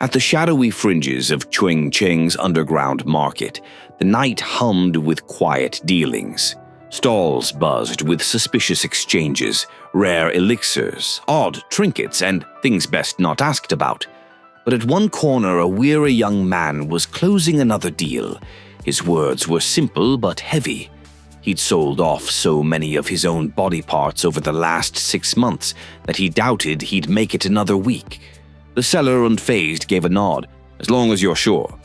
At the shadowy fringes of Cheng's underground market, the night hummed with quiet dealings. Stalls buzzed with suspicious exchanges, rare elixirs, odd trinkets, and things best not asked about. But at one corner, a weary young man was closing another deal. His words were simple but heavy. He'd sold off so many of his own body parts over the last 6 months that he doubted he'd make it another week. The seller, unfazed, gave a nod. "As long as you're sure."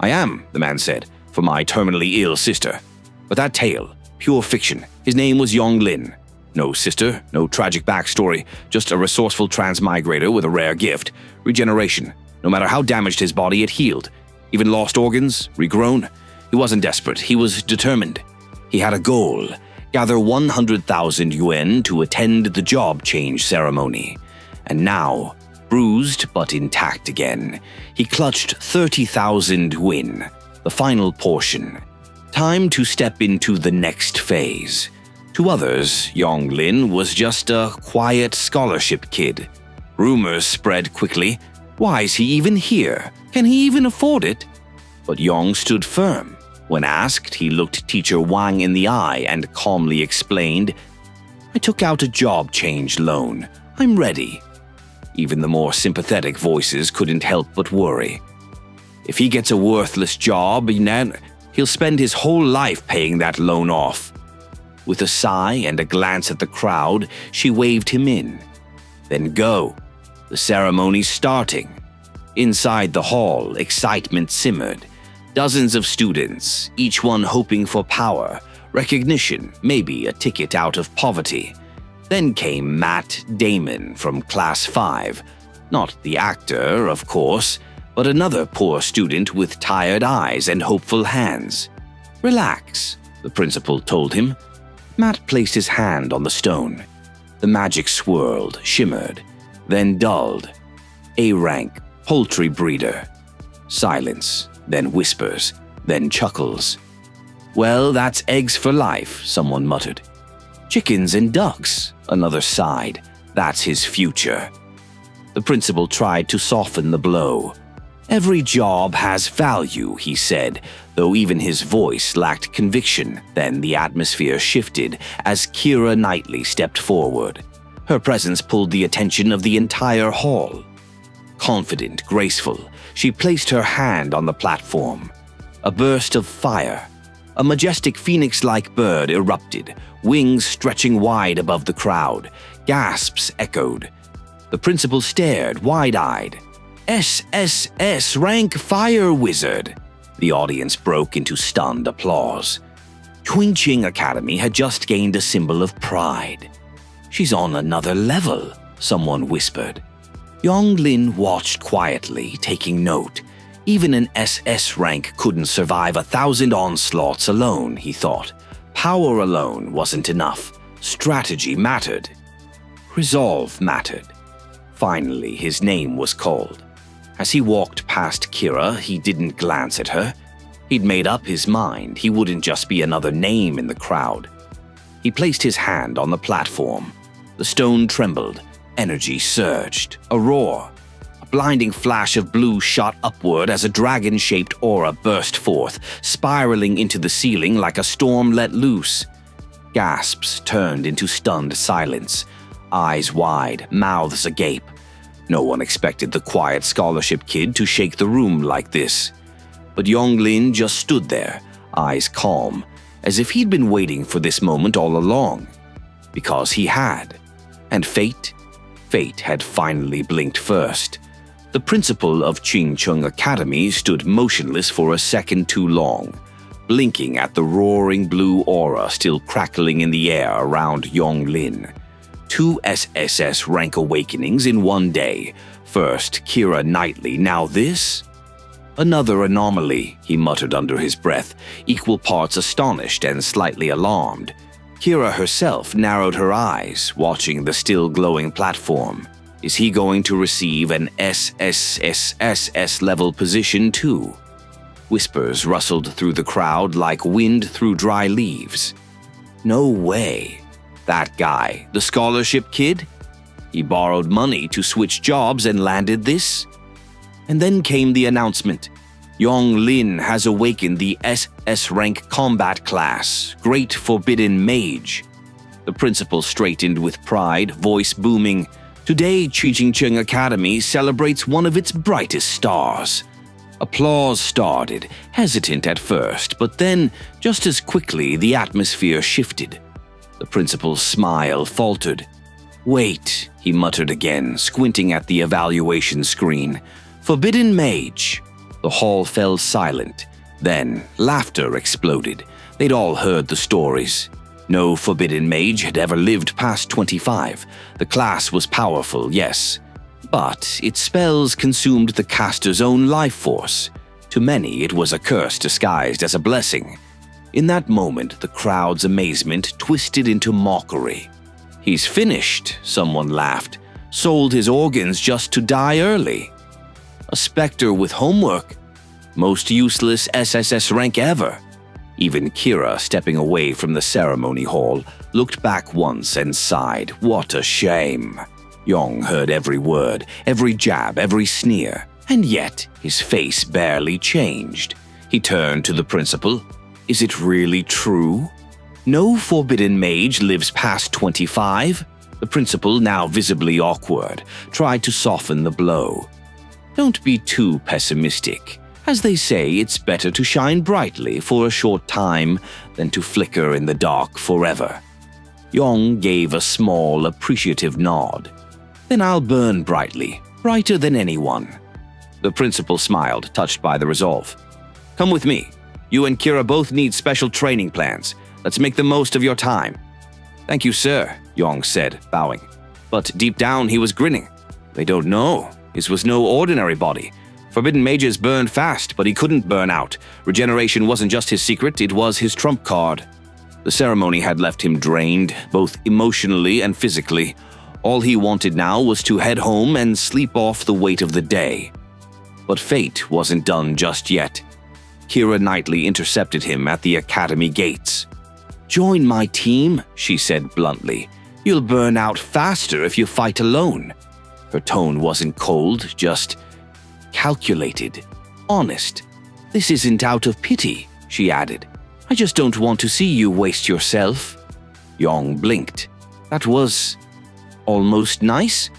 "I am," the man said, "for my terminally ill sister. But that tale, pure fiction. His name was Ye Lin. No sister, no tragic backstory, just a resourceful transmigrator with a rare gift. Regeneration. No matter how damaged his body, it healed. Even lost organs, regrown. He wasn't desperate, he was determined. He had a goal: gather 100,000 yuan to attend the job change ceremony. And now, bruised but intact again, he clutched 30,000 yuan, the final portion. Time to step into the next phase. To others, Ye Lin was just a quiet scholarship kid. Rumors spread quickly. Why is he even here? Can he even afford it? But Yong stood firm. When asked, he looked teacher Wang in the eye and calmly explained, "I took out a job change loan. I'm ready." Even the more sympathetic voices couldn't help but worry. If he gets a worthless job, he'll spend his whole life paying that loan off. With a sigh and a glance at the crowd, she waved him in. Then go. The ceremony's starting. Inside the hall, excitement simmered. Dozens of students, each one hoping for power, recognition, maybe a ticket out of poverty. Then came Matt Damon from Class 5. Not the actor, of course, but another poor student with tired eyes and hopeful hands. "Relax," the principal told him. Matt placed his hand on the stone. The magic swirled, shimmered, then dulled. A-rank, poultry breeder. Silence, then whispers, then chuckles. "Well, that's eggs for life," someone muttered. "Chickens and ducks," another sighed. "That's his future." The principal tried to soften the blow. "Every job has value," he said, though even his voice lacked conviction. Then the atmosphere shifted as Kira Knightley stepped forward. Her presence pulled the attention of the entire hall. Confident, graceful, she placed her hand on the platform. A burst of fire. A majestic phoenix-like bird erupted, wings stretching wide above the crowd. Gasps echoed. The principal stared, wide-eyed. "SSS-rank Fire Wizard!" The audience broke into stunned applause. Cheng Academy had just gained a symbol of pride. "She's on another level," someone whispered. Ye Lin watched quietly, taking note. Even an SS rank couldn't survive 1,000 onslaughts alone, he thought. Power alone wasn't enough. Strategy mattered. Resolve mattered. Finally, his name was called. As he walked past Kira, he didn't glance at her. He'd made up his mind. He wouldn't just be another name in the crowd. He placed his hand on the platform. The stone trembled. Energy surged. A roar. A blinding flash of blue shot upward as a dragon-shaped aura burst forth, spiraling into the ceiling like a storm let loose. Gasps turned into stunned silence. Eyes wide, mouths agape. No one expected the quiet scholarship kid to shake the room like this. But Ye Lin just stood there, eyes calm, as if he'd been waiting for this moment all along. Because he had. And fate had finally blinked first. The principal of Cheng Academy stood motionless for a second too long, blinking at the roaring blue aura still crackling in the air around Ye Lin. 2 SSS rank awakenings in one day. First Kira Knightley, now this? Another anomaly, he muttered under his breath, equal parts astonished and slightly alarmed. Kira herself narrowed her eyes, watching the still glowing platform. Is he going to receive an SSS level position too? Whispers rustled through the crowd like wind through dry leaves. No way. That guy, the scholarship kid? He borrowed money to switch jobs and landed this? And then came the announcement. Ye Lin has awakened the SSS-rank combat class, Great Forbidden Mage. The principal straightened with pride, voice booming. Today, Chijingcheng Academy celebrates one of its brightest stars. Applause started, hesitant at first, but then, just as quickly, the atmosphere shifted. The principal's smile faltered. "Wait," he muttered again, squinting at the evaluation screen. "Forbidden Mage." The hall fell silent. Then, laughter exploded. They'd all heard the stories. No Forbidden Mage had ever lived past 25. The class was powerful, yes, but its spells consumed the caster's own life force. To many, it was a curse disguised as a blessing. In that moment, the crowd's amazement twisted into mockery. "He's finished," someone laughed. "Sold his organs just to die early." "A specter with homework. Most useless SSS rank ever." Even Kira, stepping away from the ceremony hall, looked back once and sighed. What a shame. Yong heard every word, every jab, every sneer, and yet his face barely changed. He turned to the principal. "Is it really true? No Forbidden Mage lives past 25? The principal, now visibly awkward, tried to soften the blow. "Don't be too pessimistic. As they say, it's better to shine brightly for a short time than to flicker in the dark forever." Yong gave a small, appreciative nod. "Then I'll burn brightly, brighter than anyone." The principal smiled, touched by the resolve. "Come with me. You and Kira both need special training plans. Let's make the most of your time." "Thank you, sir," Yong said, bowing. But deep down he was grinning. They don't know. His was no ordinary body. Forbidden Mages burned fast, but he couldn't burn out. Regeneration wasn't just his secret, it was his trump card. The ceremony had left him drained, both emotionally and physically. All he wanted now was to head home and sleep off the weight of the day. But fate wasn't done just yet. Kira Knightley intercepted him at the academy gates. "Join my team," she said bluntly. "You'll burn out faster if you fight alone." Her tone wasn't cold, just calculated, honest. "This isn't out of pity," she added. "I just don't want to see you waste yourself." Yong blinked. "That was almost nice."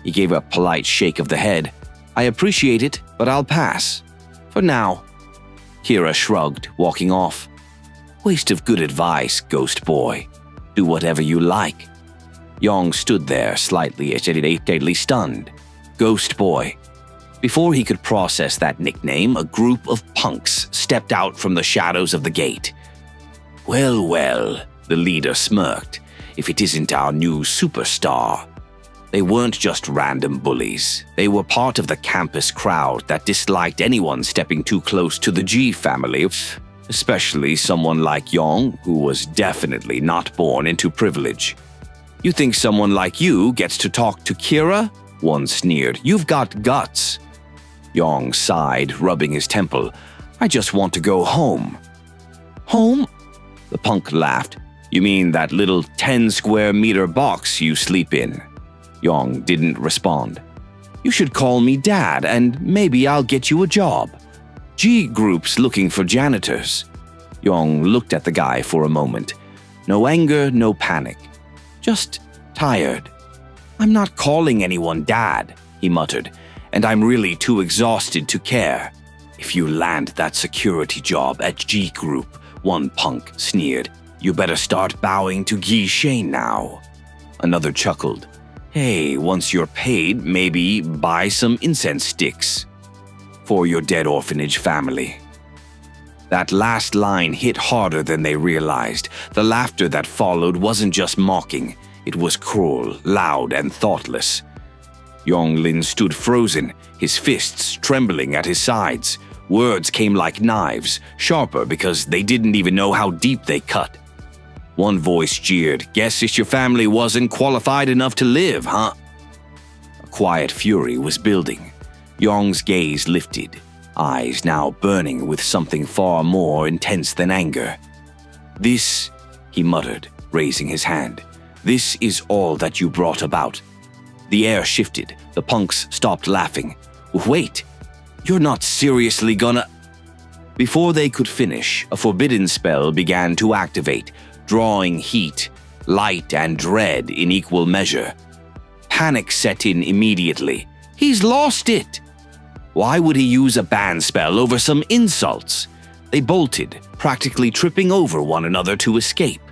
He gave a polite shake of the head. "I appreciate it, but I'll pass. For now." Kira shrugged, walking off. "Waste of good advice, ghost boy. Do whatever you like." Yong stood there, slightly stunned. Ghost boy. Before he could process that nickname, a group of punks stepped out from the shadows of the gate. "Well, well," the leader smirked, "if it isn't our new superstar." They weren't just random bullies. They were part of the campus crowd that disliked anyone stepping too close to the G family, especially someone like Yong, who was definitely not born into privilege. "You think someone like you gets to talk to Kira?" One sneered. "You've got guts." Yong sighed, rubbing his temple. "I just want to go home." "Home?" The punk laughed. "You mean that little 10-square-meter box you sleep in?" Yong didn't respond. "You should call me Dad, and maybe I'll get you a job. G Group's looking for janitors." Yong looked at the guy for a moment. No anger, no panic. Just tired. "I'm not calling anyone Dad," he muttered, "and I'm really too exhausted to care." "If you land that security job at G Group," one punk sneered, "you better start bowing to Yi Shane now." Another chuckled. "Hey, once you're paid, maybe buy some incense sticks. For your dead orphanage family." That last line hit harder than they realized. The laughter that followed wasn't just mocking. It was cruel, loud, and thoughtless. Ye Lin stood frozen, his fists trembling at his sides. Words came like knives, sharper because they didn't even know how deep they cut. One voice jeered, "Guess it's your family wasn't qualified enough to live, huh?" A quiet fury was building. Yong's gaze lifted, eyes now burning with something far more intense than anger. "This," he muttered, raising his hand, "this is all that you brought about." The air shifted. The punks stopped laughing. "Wait!" You're not seriously gonna... Before they could finish, a forbidden spell began to activate, drawing heat, light, and dread in equal measure. Panic set in immediately. He's lost it! Why would he use a ban spell over some insults? They bolted, practically tripping over one another to escape.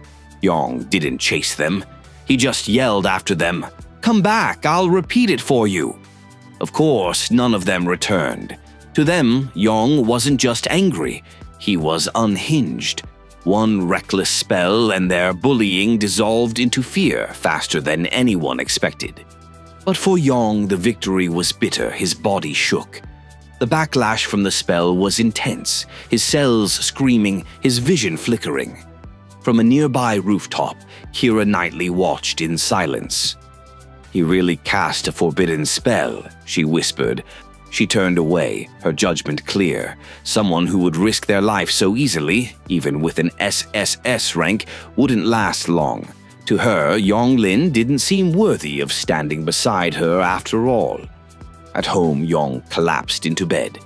Yong didn't chase them. He just yelled after them, "Come back, I'll repeat it for you." Of course, none of them returned. To them, Yong wasn't just angry, he was unhinged. One reckless spell and their bullying dissolved into fear faster than anyone expected. But for Yong, the victory was bitter, his body shook. The backlash from the spell was intense, his cells screaming, his vision flickering. From a nearby rooftop, Kira Knightley watched in silence. "He really cast a forbidden spell," she whispered. She turned away, her judgment clear. Someone who would risk their life so easily, even with an SSS rank, wouldn't last long. To her, Ye Lin didn't seem worthy of standing beside her after all. At home, Yong collapsed into bed.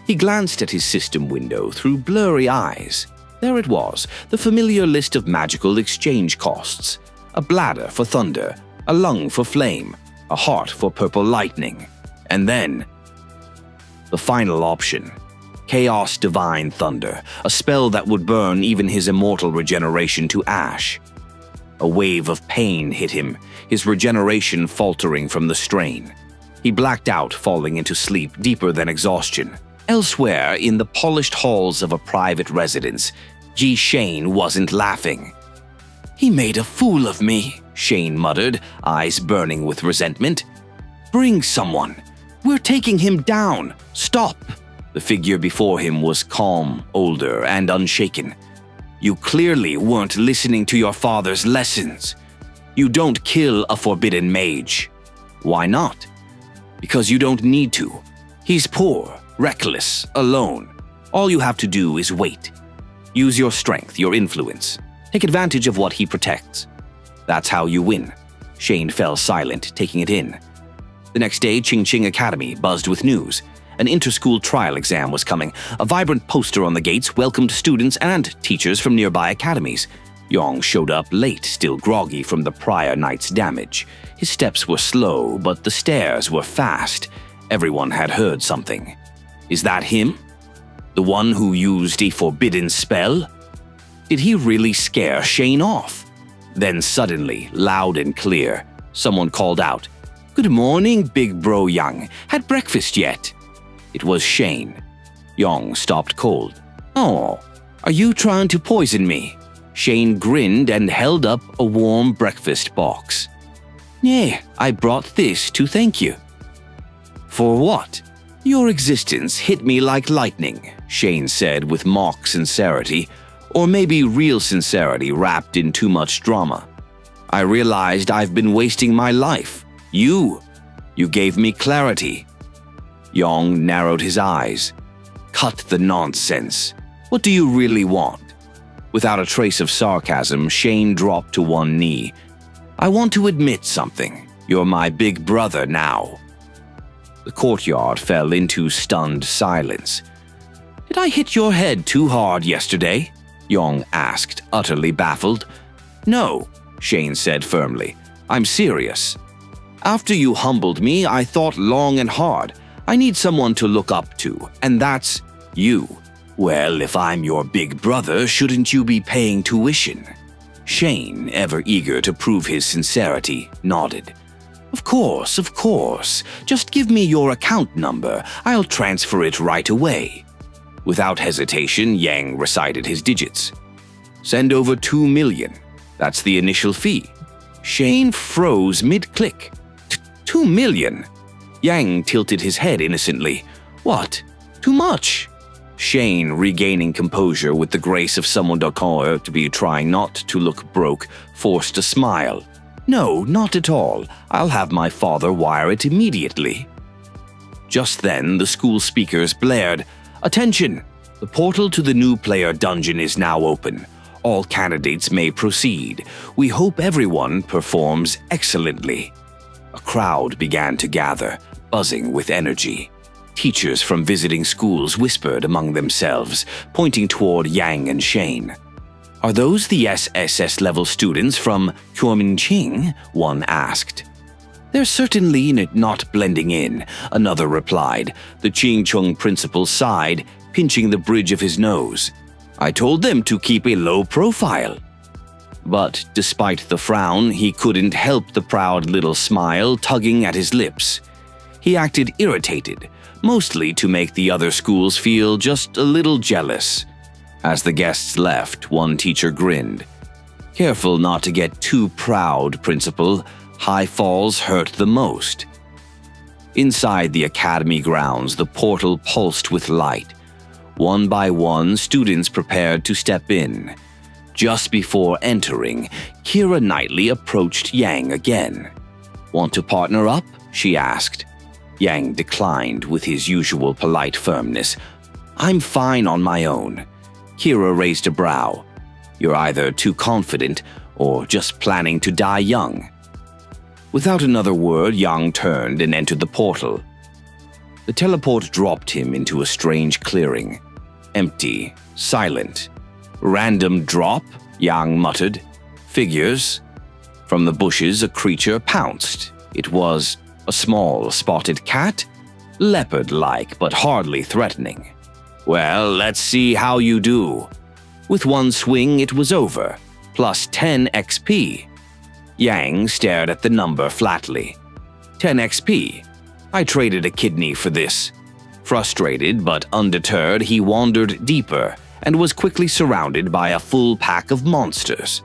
He glanced at his system window through blurry eyes. There it was, the familiar list of magical exchange costs. A bladder for thunder, a lung for flame, a heart for purple lightning. And then... the final option. Chaos Divine Thunder, a spell that would burn even his immortal regeneration to ash. A wave of pain hit him, his regeneration faltering from the strain. He blacked out, falling into sleep deeper than exhaustion. Elsewhere, in the polished halls of a private residence, Ji Shane wasn't laughing. "He made a fool of me," Shane muttered, eyes burning with resentment. "Bring someone. We're taking him down. Stop!" The figure before him was calm, older, and unshaken. "You clearly weren't listening to your father's lessons. You don't kill a forbidden mage." "Why not?" "Because you don't need to. He's poor, reckless, alone. All you have to do is wait. Use your strength, your influence. Take advantage of what he protects. That's how you win." Shane fell silent, taking it in. The next day, Qingqing Academy buzzed with news. An inter-school trial exam was coming. A vibrant poster on the gates welcomed students and teachers from nearby academies. Yong showed up late, still groggy from the prior night's damage. His steps were slow, but the stares were fast. Everyone had heard something. Is that him? The one who used a forbidden spell? Did he really scare Shane off? Then suddenly, loud and clear, someone called out, "Good morning, big bro Yang. Had breakfast yet?" It was Shane. Yong stopped cold. "Oh, are you trying to poison me?" Shane grinned and held up a warm breakfast box. "Yeah, I brought this to thank you." "For what?" "Your existence hit me like lightning," Shane said with mock sincerity, or maybe real sincerity wrapped in too much drama. "I realized I've been wasting my life. You gave me clarity." Yong narrowed his eyes. "Cut the nonsense. What do you really want?" Without a trace of sarcasm, Shane dropped to one knee. "I want to admit something. You're my big brother now." The courtyard fell into stunned silence. "Did I hit your head too hard yesterday?" Yong asked, utterly baffled. "No," Shane said firmly. "I'm serious. After you humbled me, I thought long and hard. I need someone to look up to, and that's you. Well, if I'm your big brother, shouldn't you be paying tuition?" Shane, ever eager to prove his sincerity, nodded. Of course. Just give me your account number. I'll transfer it right away." Without hesitation, Yang recited his digits. "Send over 2 million. That's the initial fee." Shane froze mid-click. 2 million? Yang tilted his head innocently. "What? Too much?" Shane, regaining composure with the grace of someone to be trying not to look broke, forced a smile. "No, not at all. I'll have my father wire it immediately." Just then, the school speakers blared, "Attention! The portal to the new player dungeon is now open. All candidates may proceed. We hope everyone performs excellently." A crowd began to gather, buzzing with energy. Teachers from visiting schools whispered among themselves, pointing toward Yang and Shane. "Are those the SSS-level students from Kuomingqing?" one asked. "They're certainly not blending in," another replied. The Qingcheng principal sighed, pinching the bridge of his nose. "I told them to keep a low profile." But despite the frown, he couldn't help the proud little smile tugging at his lips. He acted irritated, mostly to make the other schools feel just a little jealous. As the guests left, one teacher grinned. "Careful not to get too proud, Principal. High falls hurt the most." Inside the academy grounds, the portal pulsed with light. One by one, students prepared to step in. Just before entering, Keira Knightley approached Yang again. "Want to partner up?" she asked. Yang declined with his usual polite firmness. "I'm fine on my own." Keira raised a brow. "You're either too confident or just planning to die young." Without another word, Yang turned and entered the portal. The teleport dropped him into a strange clearing. Empty, silent. "Random drop?" Yang muttered. "Figures." From the bushes, a creature pounced. It was a small spotted cat, leopard-like but hardly threatening. "Well, let's see how you do." With one swing, it was over, plus 10 XP. Yang stared at the number flatly. 10 XP. I traded a kidney for this. Frustrated but undeterred, he wandered deeper and was quickly surrounded by a full pack of monsters.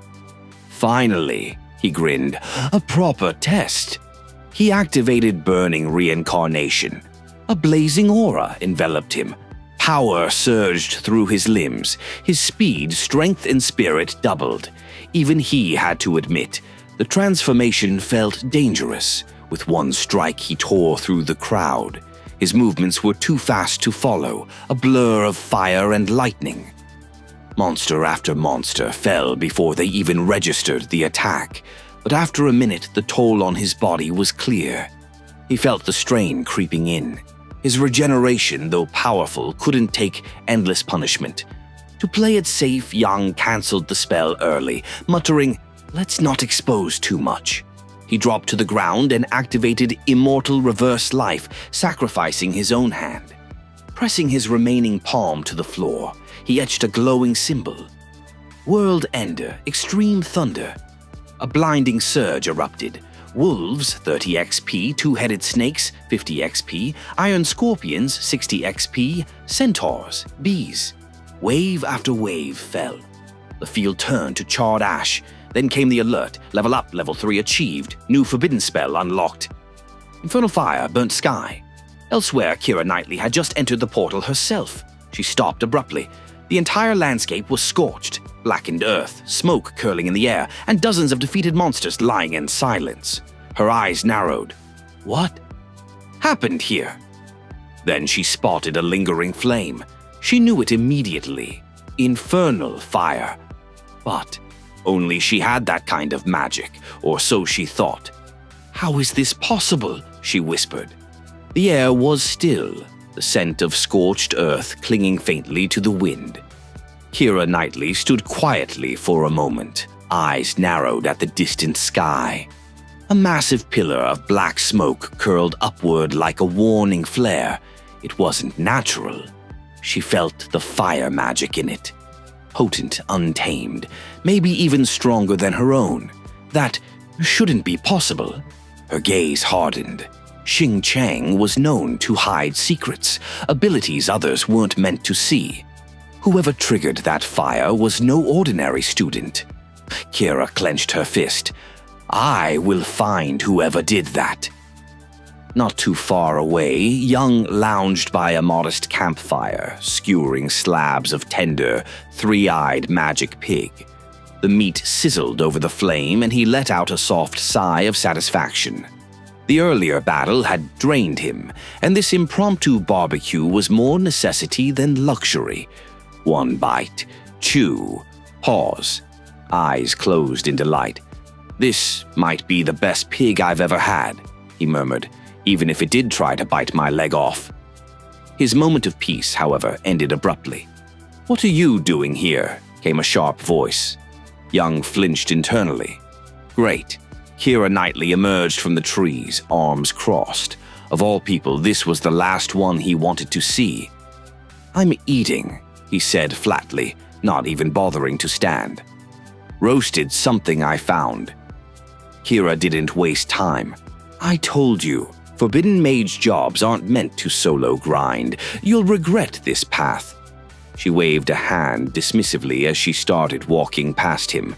"Finally," he grinned, "a proper test." He activated Burning Reincarnation. A blazing aura enveloped him. Power surged through his limbs. His speed, strength, and spirit doubled. Even he had to admit, the transformation felt dangerous. With one strike, he tore through the crowd. His movements were too fast to follow, a blur of fire and lightning. Monster after monster fell before they even registered the attack, but after a minute the toll on his body was clear. He felt the strain creeping in. His regeneration, though powerful, couldn't take endless punishment. To play it safe, Yang cancelled the spell early, muttering, "Let's not expose too much." He dropped to the ground and activated Immortal Reverse Life, sacrificing his own hand. Pressing his remaining palm to the floor, he etched a glowing symbol. World Ender, Extreme Thunder. A blinding surge erupted. Wolves, 30 XP, two-headed snakes, 50 XP, iron scorpions, 60 XP, centaurs, bees. Wave after wave fell. The field turned to charred ash. Then came the alert, level up, level 3 achieved, new forbidden spell unlocked. Infernal fire burnt sky. Elsewhere, Keira Knightley had just entered the portal herself. She stopped abruptly. The entire landscape was scorched, blackened earth, smoke curling in the air, and dozens of defeated monsters lying in silence. Her eyes narrowed. What happened here? Then she spotted a lingering flame. She knew it immediately. Infernal fire. But only she had that kind of magic, or so she thought. "How is this possible?" she whispered. The air was still, the scent of scorched earth clinging faintly to the wind. Keira Knightley stood quietly for a moment, eyes narrowed at the distant sky. A massive pillar of black smoke curled upward like a warning flare. It wasn't natural. She felt the fire magic in it. Potent, untamed, maybe even stronger than her own. That shouldn't be possible. Her gaze hardened. Xing Chang was known to hide secrets, abilities others weren't meant to see. Whoever triggered that fire was no ordinary student. Keira clenched her fist. "I will find whoever did that." Not too far away, Young lounged by a modest campfire, skewering slabs of tender, three-eyed magic pig. The meat sizzled over the flame, and he let out a soft sigh of satisfaction. The earlier battle had drained him, and this impromptu barbecue was more necessity than luxury. One bite, chew, pause, eyes closed in delight. "This might be the best pig I've ever had," he murmured, "even if it did try to bite my leg off." His moment of peace, however, ended abruptly. "What are you doing here?" came a sharp voice. Young flinched internally. Great. Kira Knightley emerged from the trees, arms crossed. Of all people, this was the last one he wanted to see. "I'm eating," he said flatly, not even bothering to stand. "Roasted something I found." Kira didn't waste time. "I told you, Forbidden Mage jobs aren't meant to solo grind. You'll regret this path." She waved a hand dismissively as she started walking past him.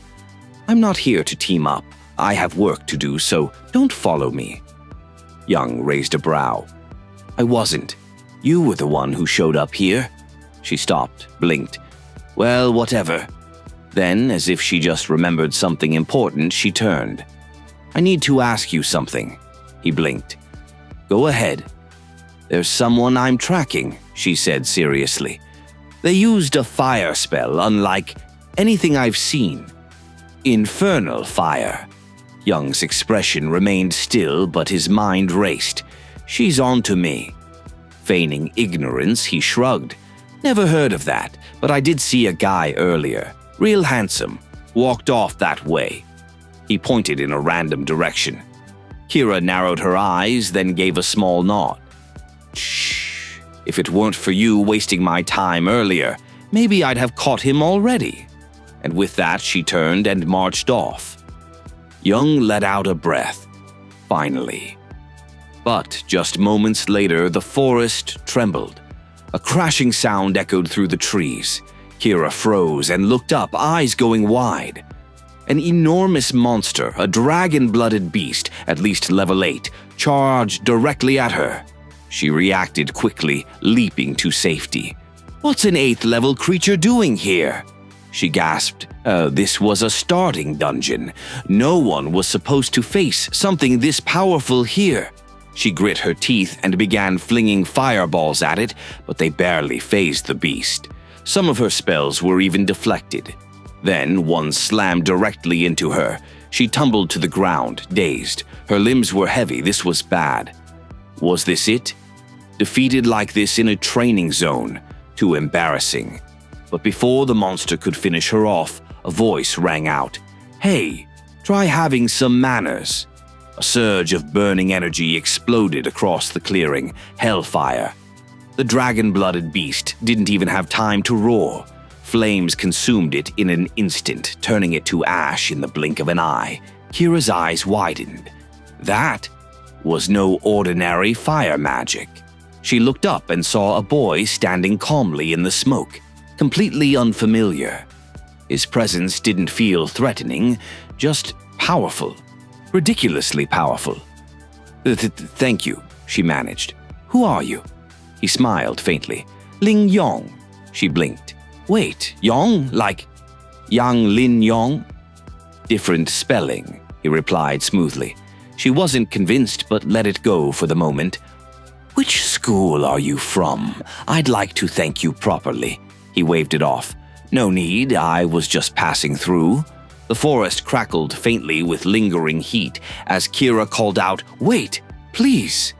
"I'm not here to team up. I have work to do, so don't follow me." Young raised a brow. "I wasn't. You were the one who showed up here." She stopped, blinked. "Well, whatever." Then, as if she just remembered something important, she turned. "I need to ask you something." He blinked. "Go ahead." "There's someone I'm tracking," she said seriously. "They used a fire spell unlike anything I've seen. Infernal fire." Young's expression remained still, but his mind raced. "She's on to me." Feigning ignorance, he shrugged. "Never heard of that, but I did see a guy earlier. Real handsome. Walked off that way." He pointed in a random direction. Kira narrowed her eyes, then gave a small nod. "Shh. If it weren't for you wasting my time earlier, maybe I'd have caught him already." And with that, she turned and marched off. Young let out a breath. Finally. But just moments later, the forest trembled. A crashing sound echoed through the trees. Kira froze and looked up, eyes going wide. An enormous monster, a dragon-blooded beast, at least level 8, charged directly at her. She reacted quickly, leaping to safety. "What's an 8th-level creature doing here?" She gasped. This was a starting dungeon. No one was supposed to face something this powerful here. She grit her teeth and began flinging fireballs at it, but they barely fazed the beast. Some of her spells were even deflected. Then one slammed directly into her. She tumbled to the ground, dazed. Her limbs were heavy. This was bad. Was this it? Defeated like this in a training zone. Too embarrassing. But before the monster could finish her off, a voice rang out. "Hey, try having some manners." A surge of burning energy exploded across the clearing. Hellfire. The dragon-blooded beast didn't even have time to roar. Flames consumed it in an instant, turning it to ash in the blink of an eye. Kira's eyes widened. That was no ordinary fire magic. She looked up and saw a boy standing calmly in the smoke, completely unfamiliar. His presence didn't feel threatening, just powerful. Ridiculously powerful. Thank you, she managed. "Who are you?" He smiled faintly. "Ling Yong." She blinked. "Wait, Yong? Like Yang Lin Yong?" "Different spelling," he replied smoothly. She wasn't convinced but let it go for the moment. "Which school are you from? I'd like to thank you properly." He waved it off. "No need, I was just passing through." The forest crackled faintly with lingering heat as Kira called out, "Wait, please."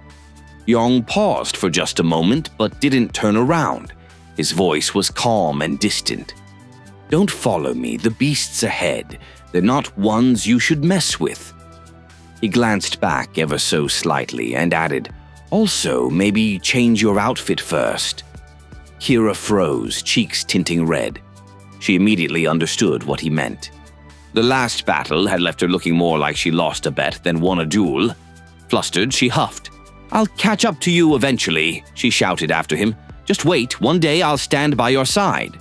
Yong paused for just a moment but didn't turn around. His voice was calm and distant. "Don't follow me, the beasts ahead. They're not ones you should mess with." He glanced back ever so slightly and added, "Also, maybe change your outfit first." Kira froze, cheeks tinting red. She immediately understood what he meant. The last battle had left her looking more like she lost a bet than won a duel. Flustered, she huffed. "I'll catch up to you eventually," she shouted after him. "Just wait, one day I'll stand by your side."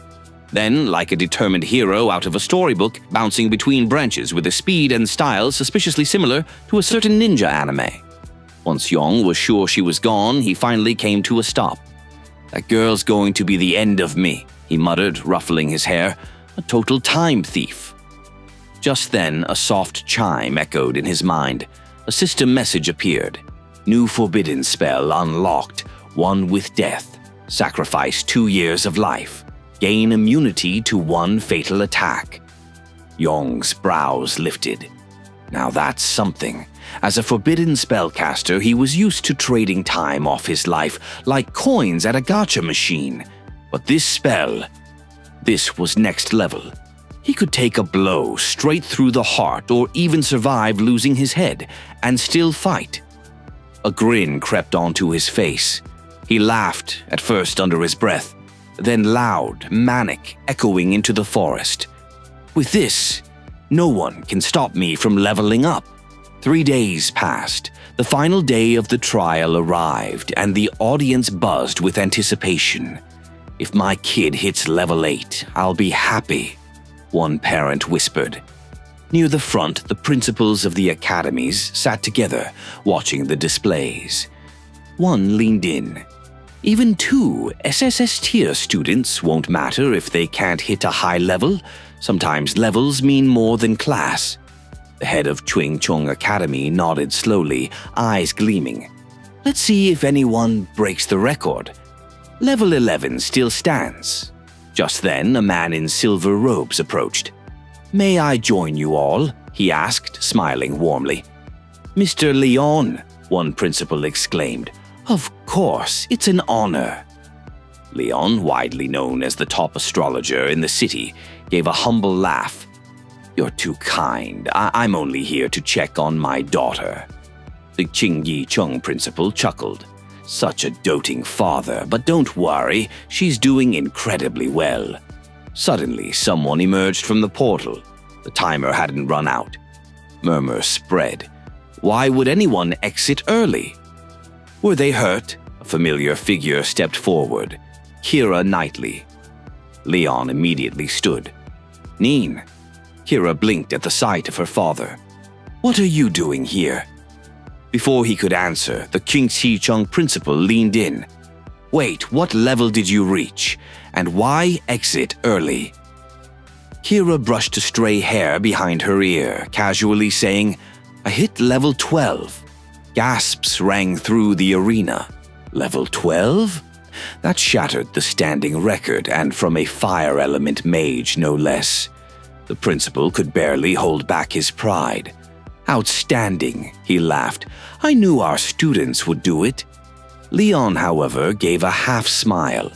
Then, like a determined hero out of a storybook, bouncing between branches with a speed and style suspiciously similar to a certain ninja anime. Once Yong was sure she was gone, he finally came to a stop. "That girl's going to be the end of me," he muttered, ruffling his hair. "A total time thief." Just then, a soft chime echoed in his mind. A system message appeared. "New forbidden spell unlocked. One with death. Sacrifice 2 years of life. Gain immunity to 1 fatal attack." Yong's brows lifted. Now that's something. As a forbidden spellcaster, he was used to trading time off his life like coins at a gacha machine. But this spell, this was next level. He could take a blow straight through the heart or even survive losing his head and still fight. A grin crept onto his face. He laughed, at first under his breath, then loud, manic, echoing into the forest. With this, no one can stop me from leveling up. 3 days passed. The final day of the trial arrived, and the audience buzzed with anticipation. If my kid hits level 8, I'll be happy, one parent whispered. Near the front, the principals of the academies sat together, watching the displays. One leaned in. Even 2 SSS tier students won't matter if they can't hit a high level. Sometimes levels mean more than class. The head of Chwing Academy nodded slowly, eyes gleaming. Let's see if anyone breaks the record. Level 11 still stands. Just then, a man in silver robes approached. "May I join you all?" he asked, smiling warmly. "Mr. Leon," one principal exclaimed. "Of course, it's an honor." Leon, widely known as the top astrologer in the city, gave a humble laugh. "You're too kind. I'm only here to check on my daughter." The Qingyi Chung principal chuckled. "Such a doting father, but don't worry, she's doing incredibly well." Suddenly, someone emerged from the portal. The timer hadn't run out. Murmurs spread. Why would anyone exit early? Were they hurt? A familiar figure stepped forward. Kira Knightley. Leon immediately stood. "Neen." Kira blinked at the sight of her father. "What are you doing here?" Before he could answer, the Qingxi Chung principal leaned in. "Wait, what level did you reach? And why exit early?" Kira brushed a stray hair behind her ear, casually saying, "I hit level 12. Gasps rang through the arena. Level 12? That shattered the standing record, and from a fire element mage, no less. The principal could barely hold back his pride. "Outstanding," he laughed. "I knew our students would do it." Leon, however, gave a half-smile.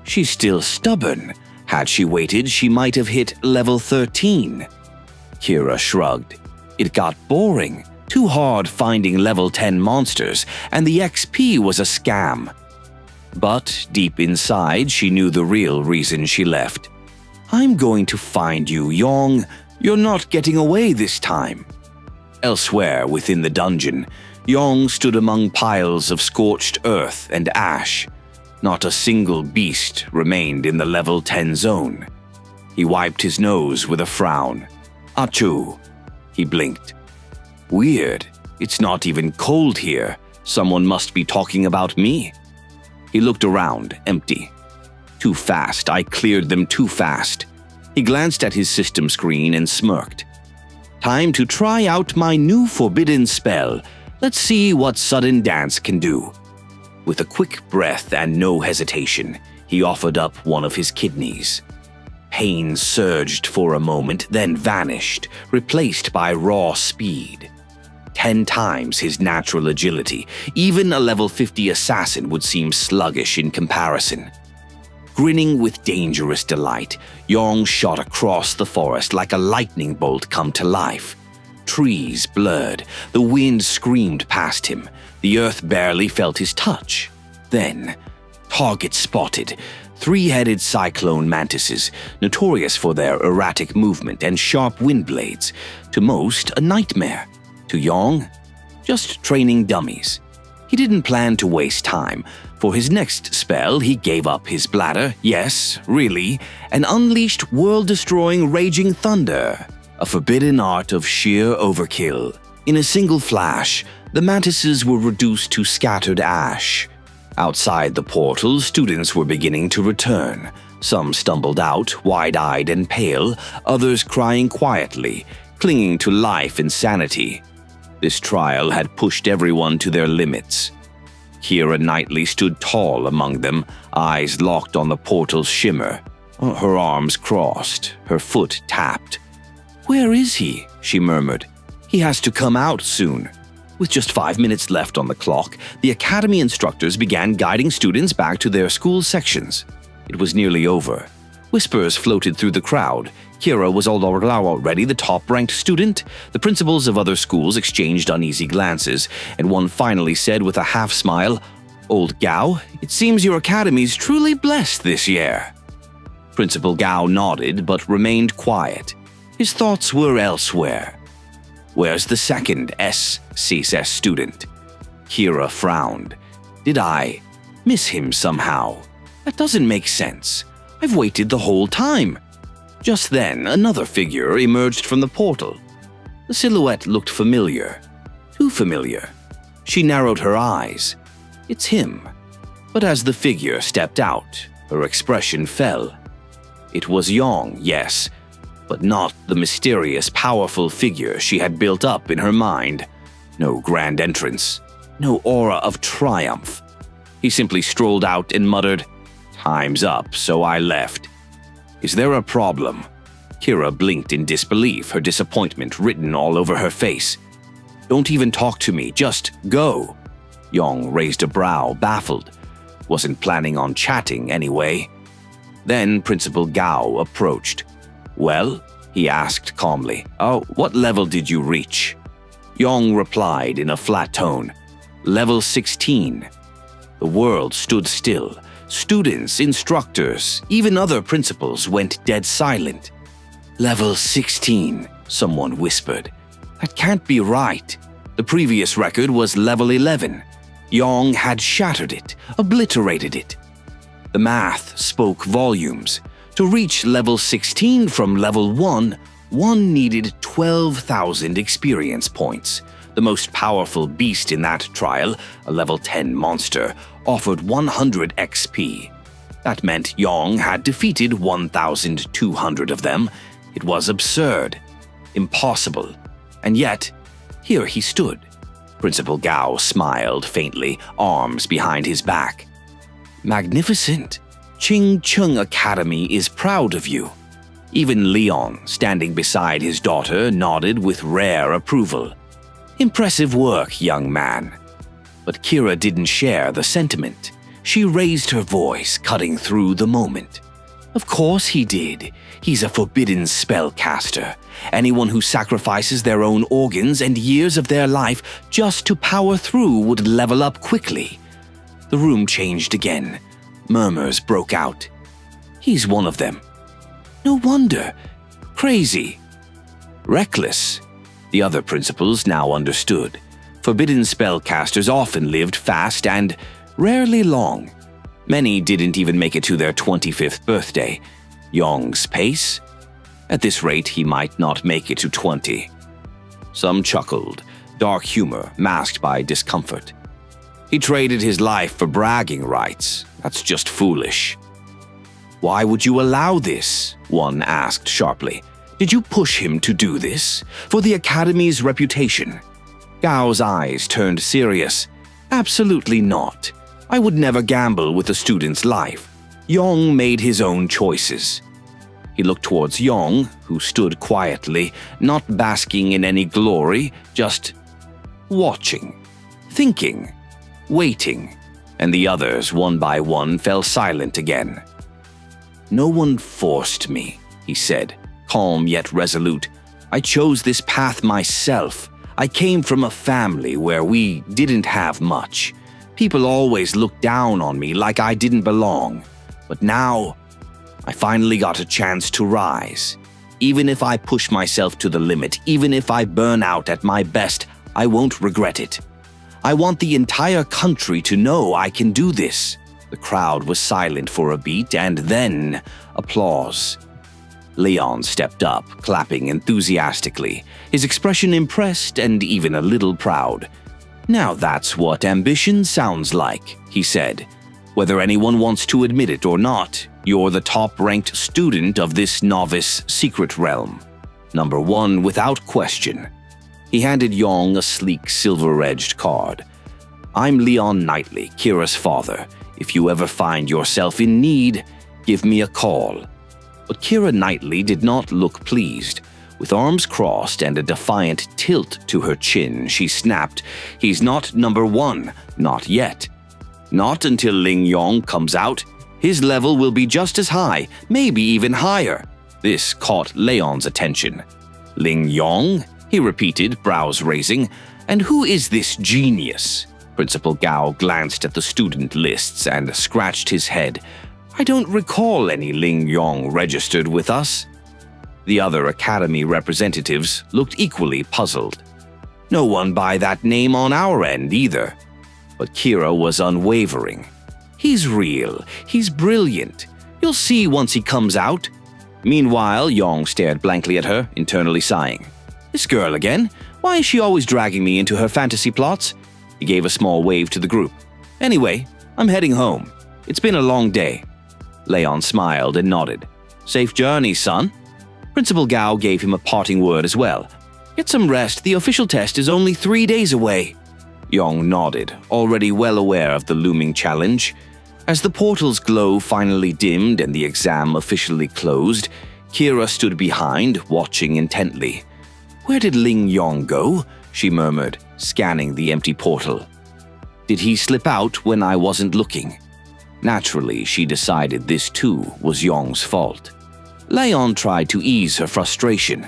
"She's still stubborn. Had she waited, she might have hit level 13. Kira shrugged. It got boring. Too hard finding level 10 monsters, and the XP was a scam. But deep inside, she knew the real reason she left. "I'm going to find you, Yong. You're not getting away this time." Elsewhere within the dungeon, Yong stood among piles of scorched earth and ash. Not a single beast remained in the level 10 zone. He wiped his nose with a frown. "Achoo." He blinked. "Weird. It's not even cold here. Someone must be talking about me." He looked around, empty. "Too fast. I cleared them too fast." He glanced at his system screen and smirked. "Time to try out my new forbidden spell. Let's see what sudden dance can do." With a quick breath and no hesitation, he offered up one of his kidneys. Pain surged for a moment, then vanished, replaced by raw speed. 10 times his natural agility, even a level 50 assassin would seem sluggish in comparison. Grinning with dangerous delight, Yong shot across the forest like a lightning bolt come to life. Trees blurred, the wind screamed past him, the earth barely felt his touch. Then, target spotted. 3-headed cyclone mantises, notorious for their erratic movement and sharp wind blades. To most, a nightmare. To Yong, just training dummies. He didn't plan to waste time. For his next spell, he gave up his bladder, yes, really, and unleashed world-destroying raging thunder, a forbidden art of sheer overkill. In a single flash, the mantises were reduced to scattered ash. Outside the portal, students were beginning to return. Some stumbled out, wide-eyed and pale, others crying quietly, clinging to life and sanity. This trial had pushed everyone to their limits. Kira Knightley stood tall among them, eyes locked on the portal's shimmer. Her arms crossed, her foot tapped. "Where is he?" she murmured. "He has to come out soon." With just 5 minutes left on the clock, the academy instructors began guiding students back to their school sections. It was nearly over. Whispers floated through the crowd. Kira was already the top-ranked student. The principals of other schools exchanged uneasy glances, and one finally said with a half-smile, "Old Gao, it seems your academy's truly blessed this year." Principal Gao nodded but remained quiet. His thoughts were elsewhere. "Where's the second SSS student?" Kira frowned. "Did I miss him somehow? That doesn't make sense. I've waited the whole time." Just then, another figure emerged from the portal. The silhouette looked familiar. Too familiar. She narrowed her eyes. It's him. But as the figure stepped out, her expression fell. It was Yong, yes, but not the mysterious, powerful figure she had built up in her mind. No grand entrance. No aura of triumph. He simply strolled out and muttered, "Time's up, so I left." "Is there a problem?" Kira blinked in disbelief, her disappointment written all over her face. "Don't even talk to me, just go." Yong raised a brow, baffled. Wasn't planning on chatting anyway. Then Principal Gao approached. "Well?" he asked calmly. "Oh, what level did you reach?" Yong replied in a flat tone. "Level 16. The world stood still. Students, instructors, even other principals went dead silent. "Level 16, someone whispered. "That can't be right. The previous record was level 11. Yong had shattered it, obliterated it." The math spoke volumes. To reach level 16 from level 1, one needed 12,000 experience points. The most powerful beast in that trial, a level 10 monster, offered 100 XP. That meant Yong had defeated 1,200 of them. It was absurd. Impossible. And yet, here he stood. Principal Gao smiled faintly, arms behind his back. "Magnificent. Qing Cheng Academy is proud of you." Even Leon, standing beside his daughter, nodded with rare approval. "Impressive work, young man." But Kira didn't share the sentiment. She raised her voice, cutting through the moment. "Of course he did. He's a forbidden spellcaster. Anyone who sacrifices their own organs and years of their life just to power through would level up quickly." The room changed again. Murmurs broke out. "He's one of them. No wonder. Crazy. Reckless." The other principals now understood. Forbidden spellcasters often lived fast and rarely long. Many didn't even make it to their 25th birthday. Yong's pace? At this rate, he might not make it to 20. Some chuckled, dark humor masked by discomfort. He traded his life for bragging rights. That's just foolish. "Why would you allow this?" one asked sharply. "Did you push him to do this? For the Academy's reputation?" Gao's eyes turned serious. "Absolutely not. I would never gamble with a student's life. Yong made his own choices." He looked towards Yong, who stood quietly, not basking in any glory, just watching, thinking, waiting, and the others, one by one, fell silent again. "No one forced me," he said, calm yet resolute. "I chose this path myself. I came from a family where we didn't have much. People always looked down on me like I didn't belong. But now, I finally got a chance to rise. Even if I push myself to the limit, even if I burn out at my best, I won't regret it. I want the entire country to know I can do this." The crowd was silent for a beat, and then applause. Leon stepped up, clapping enthusiastically, his expression impressed and even a little proud. "Now that's what ambition sounds like," he said. "Whether anyone wants to admit it or not, you're the top-ranked student of this novice secret realm. Number 1 without question." He handed Yong a sleek silver-edged card. "I'm Leon Knightley, Kira's father. If you ever find yourself in need, give me a call." But Kira Knightley did not look pleased. With arms crossed and a defiant tilt to her chin, she snapped, "He's not number one, not yet. Not until Ling Yong comes out. His level will be just as high, maybe even higher." This caught Leon's attention. "Ling Yong?" he repeated, brows raising. "And who is this genius?" Principal Gao glanced at the student lists and scratched his head. "I don't recall any Ling Yong registered with us." The other academy representatives looked equally puzzled. "No one by that name on our end either." But Kira was unwavering. "He's real. He's brilliant. You'll see once he comes out." Meanwhile, Yong stared blankly at her, internally sighing. "This girl again? Why is she always dragging me into her fantasy plots?" He gave a small wave to the group. "Anyway, I'm heading home. It's been a long day." Leon smiled and nodded. "Safe journey, son." Principal Gao gave him a parting word as well. "Get some rest. The official test is only 3 days away." Yong nodded, already well aware of the looming challenge. As the portal's glow finally dimmed and the exam officially closed, Kira stood behind, watching intently. "Where did Ling Yong go?" she murmured, scanning the empty portal. "Did he slip out when I wasn't looking?" Naturally, she decided this too was Yong's fault. Leon tried to ease her frustration.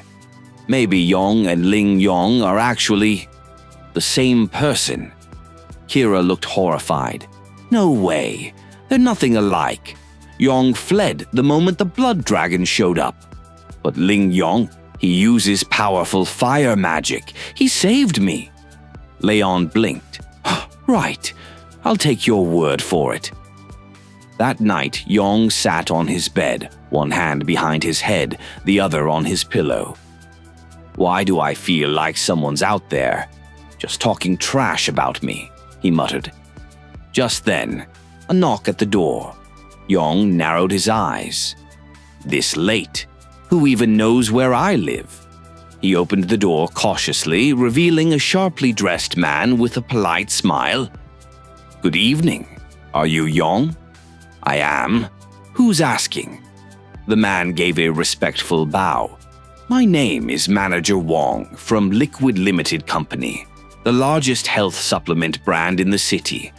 Maybe Yong and Ling Yong are actually the same person. Kira looked horrified. "No way. They're nothing alike. Yong fled the moment the blood dragon showed up. But Ling Yong, he uses powerful fire magic. He saved me." Leon blinked. "Right. I'll take your word for it." That night, Yong sat on his bed, one hand behind his head, the other on his pillow. "Why do I feel like someone's out there, just talking trash about me?" he muttered. Just then, a knock at the door. Yong narrowed his eyes. "This late? Who even knows where I live?" He opened the door cautiously, revealing a sharply dressed man with a polite smile. "Good evening. Are you Yong?" "I am. Who's asking?" The man gave a respectful bow. "My name is Manager Wong from Liquid Limited Company, the largest health supplement brand in the city.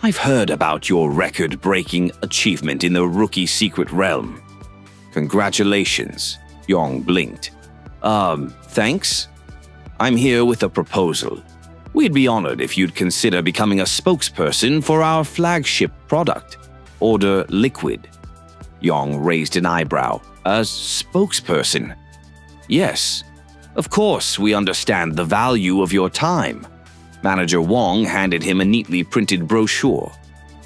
I've heard about your record-breaking achievement in the rookie secret realm." "Congratulations," Yong blinked. Thanks? I'm here with a proposal. We'd be honored if you'd consider becoming a spokesperson for our flagship product, Order Liquid." Yong raised an eyebrow. "A spokesperson?" "Yes. Of course, we understand the value of your time." Manager Wong handed him a neatly printed brochure.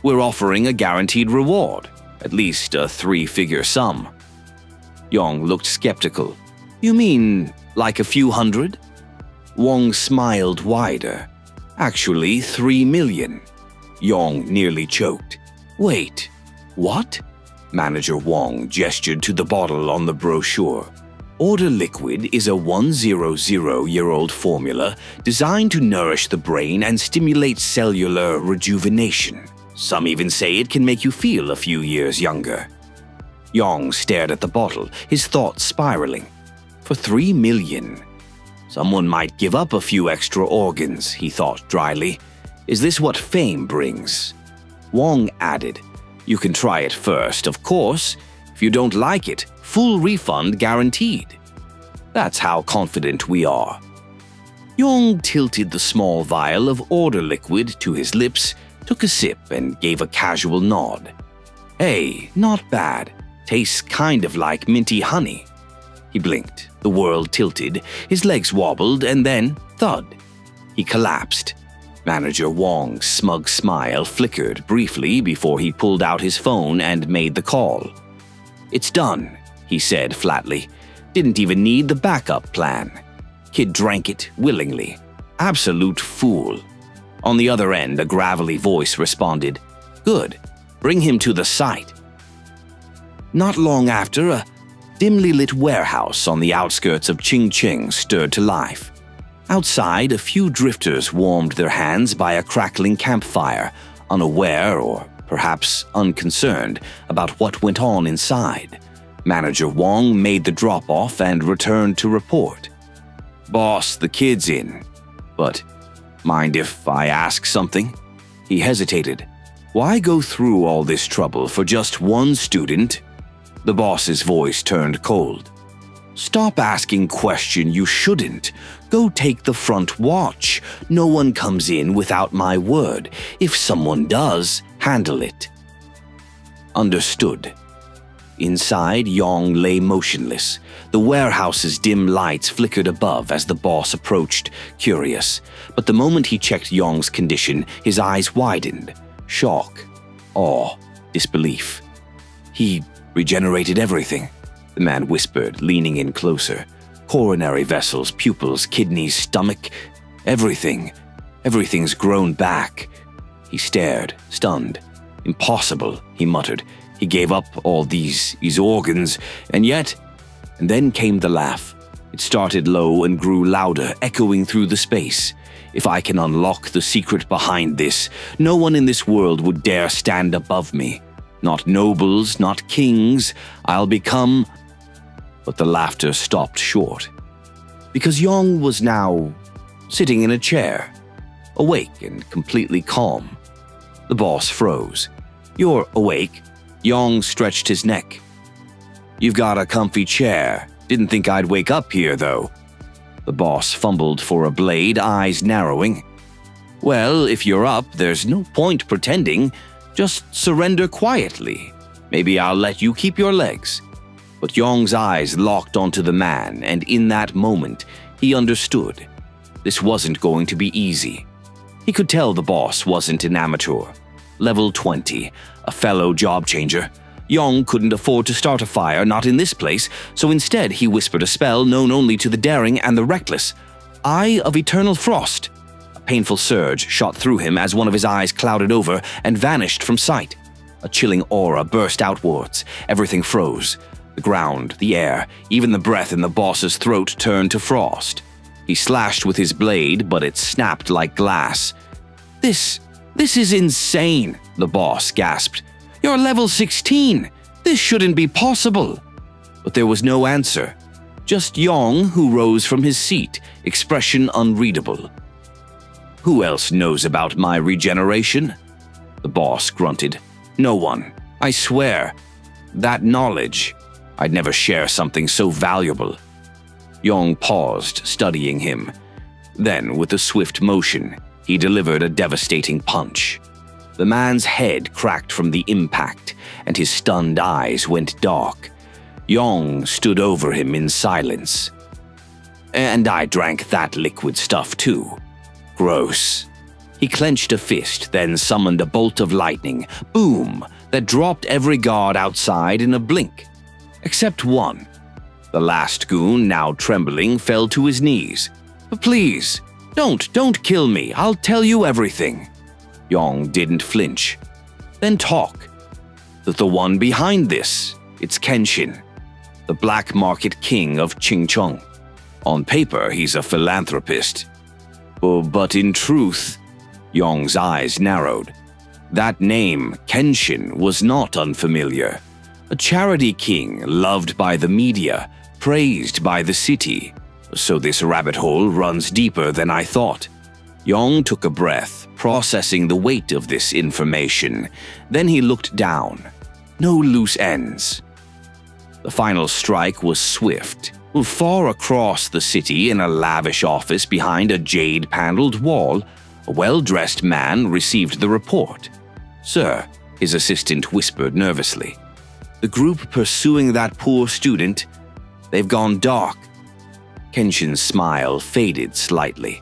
"We're offering a guaranteed reward, at least a 3-figure sum." Yong looked skeptical. "You mean like a few hundred?" Wong smiled wider. "Actually, 3 million." Yong nearly choked. "Wait, what?" Manager Wong gestured to the bottle on the brochure. Order Liquid is a 100-year-old formula designed to nourish the brain and stimulate cellular rejuvenation. Some even say it can make you feel a few years younger. Yong stared at the bottle, his thoughts spiraling. For 3 million. Someone might give up a few extra organs, he thought dryly. Is this what fame brings? Wong added, "You can try it first, of course. If you don't like it, full refund guaranteed." That's how confident we are. Yong tilted the small vial of Order Liquid to his lips, took a sip, and gave a casual nod. "Hey, not bad. Tastes kind of like minty honey." He blinked, the world tilted, his legs wobbled, and then thud. He collapsed. Manager Wong's smug smile flickered briefly before he pulled out his phone and made the call. "It's done," he said flatly. "Didn't even need the backup plan." Kid drank it willingly. Absolute fool. On the other end, a gravelly voice responded, "Good. Bring him to the site." Not long after, a dimly lit warehouse on the outskirts of Qingqing stirred to life. Outside, a few drifters warmed their hands by a crackling campfire, unaware or perhaps unconcerned about what went on inside. Manager Wong made the drop-off and returned to report. "Boss, the kid's in. But mind if I ask something?" He hesitated. "Why go through all this trouble for just one student?" The boss's voice turned cold. "Stop asking questions you shouldn't. Go take the front watch. No one comes in without my word. If someone does, handle it." Understood. Inside, Yong lay motionless. The warehouse's dim lights flickered above as the boss approached, curious. But the moment he checked Yong's condition, his eyes widened. Shock, awe, disbelief. "He regenerated everything," the man whispered, leaning in closer. "Coronary vessels, pupils, kidneys, stomach, everything. Everything's grown back." He stared, stunned. "Impossible," he muttered. "He gave up all these organs, and yet..." And then came the laugh. It started low and grew louder, echoing through the space. "If I can unlock the secret behind this, no one in this world would dare stand above me. Not nobles, not kings. I'll become..." But the laughter stopped short. Because Yong was now sitting in a chair, awake and completely calm. The boss froze. "You're awake?" Yong stretched his neck. "You've got a comfy chair. Didn't think I'd wake up here, though." The boss fumbled for a blade, eyes narrowing. "Well, if you're up, there's no point pretending. Just surrender quietly. Maybe I'll let you keep your legs." But Yong's eyes locked onto the man, and in that moment, he understood. This wasn't going to be easy. He could tell the boss wasn't an amateur. Level 20, a fellow job changer. Yong couldn't afford to start a fire, not in this place, so instead he whispered a spell known only to the daring and the reckless. "Eye of Eternal Frost." A painful surge shot through him as one of his eyes clouded over and vanished from sight. A chilling aura burst outwards. Everything froze. The ground, the air, even the breath in the boss's throat turned to frost. He slashed with his blade, but it snapped like glass. This is insane," the boss gasped. "You're level 16. This shouldn't be possible." But there was no answer. Just Yong, who rose from his seat, expression unreadable. "Who else knows about my regeneration?" The boss grunted. "No one. I swear. That knowledge. I'd never share something so valuable." Yong paused, studying him. Then, with a swift motion, he delivered a devastating punch. The man's head cracked from the impact, and his stunned eyes went dark. Yong stood over him in silence. "And I drank that liquid stuff too. Gross." He clenched a fist, then summoned a bolt of lightning, boom, that dropped every guard outside in a blink. Except one. The last goon, now trembling, fell to his knees. "Please, don't kill me. I'll tell you everything." Yong didn't flinch. "Then talk." The one behind this, it's Kenshin, the black market king of Chingchong. On paper, he's a philanthropist. But in truth, Yong's eyes narrowed. That name, Kenshin, was not unfamiliar. A charity king loved by the media, praised by the city. So this rabbit hole runs deeper than I thought. Yong took a breath, processing the weight of this information. Then he looked down. No loose ends. The final strike was swift. Far across the city, in a lavish office behind a jade-paneled wall, a well-dressed man received the report. "Sir," his assistant whispered nervously. "The group pursuing that poor student, they've gone dark." Kenshin's smile faded slightly.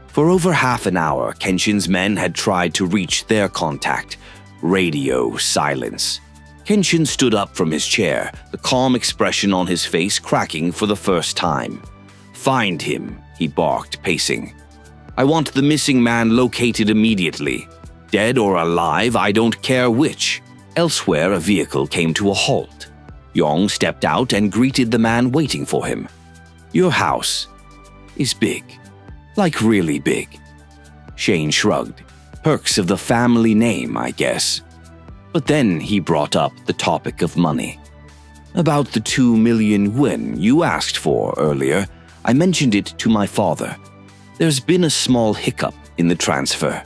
For over half an hour, Kenshin's men had tried to reach their contact. Radio silence. Kenshin stood up from his chair, the calm expression on his face cracking for the first time. "Find him," he barked, pacing. "I want the missing man located immediately. Dead or alive, I don't care which." Elsewhere, a vehicle came to a halt. Yong stepped out and greeted the man waiting for him. "Your house is big. Like really big." Shane shrugged. "Perks of the family name, I guess." But then he brought up the topic of money. About the 2 million yuan you asked for earlier, I mentioned it to my father. There's been a small hiccup in the transfer.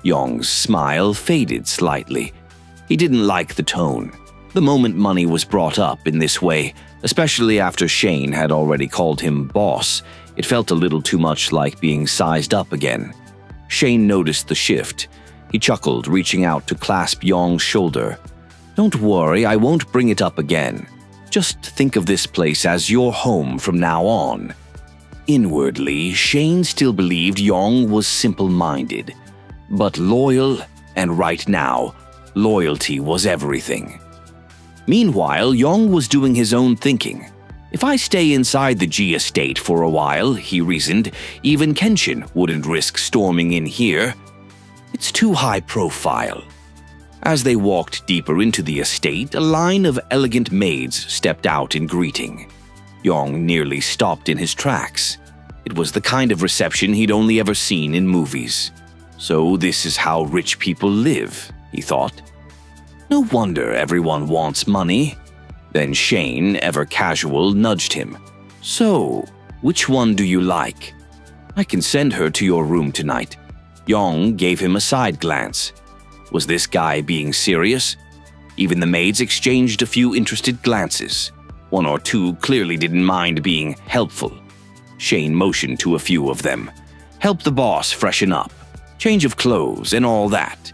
Yong's smile faded slightly. He didn't like the tone. The moment money was brought up in this way, especially after Shane had already called him boss, it felt a little too much like being sized up again. Shane noticed the shift. He chuckled, reaching out to clasp Yong's shoulder. Don't worry, I won't bring it up again. Just think of this place as your home from now on. Inwardly, Shane still believed Yong was simple-minded, but loyal, and right now, loyalty was everything. Meanwhile, Yong was doing his own thinking. If I stay inside the Ji estate for a while, he reasoned, even Kenshin wouldn't risk storming in here. It's too high profile. As they walked deeper into the estate, a line of elegant maids stepped out in greeting. Yong nearly stopped in his tracks. It was the kind of reception he'd only ever seen in movies. So this is how rich people live, he thought. No wonder everyone wants money. Then Shane, ever casual, nudged him. So, which one do you like? I can send her to your room tonight. Yong gave him a side glance. Was this guy being serious? Even the maids exchanged a few interested glances. One or two clearly didn't mind being helpful. Shane motioned to a few of them. Help the boss freshen up. Change of clothes and all that.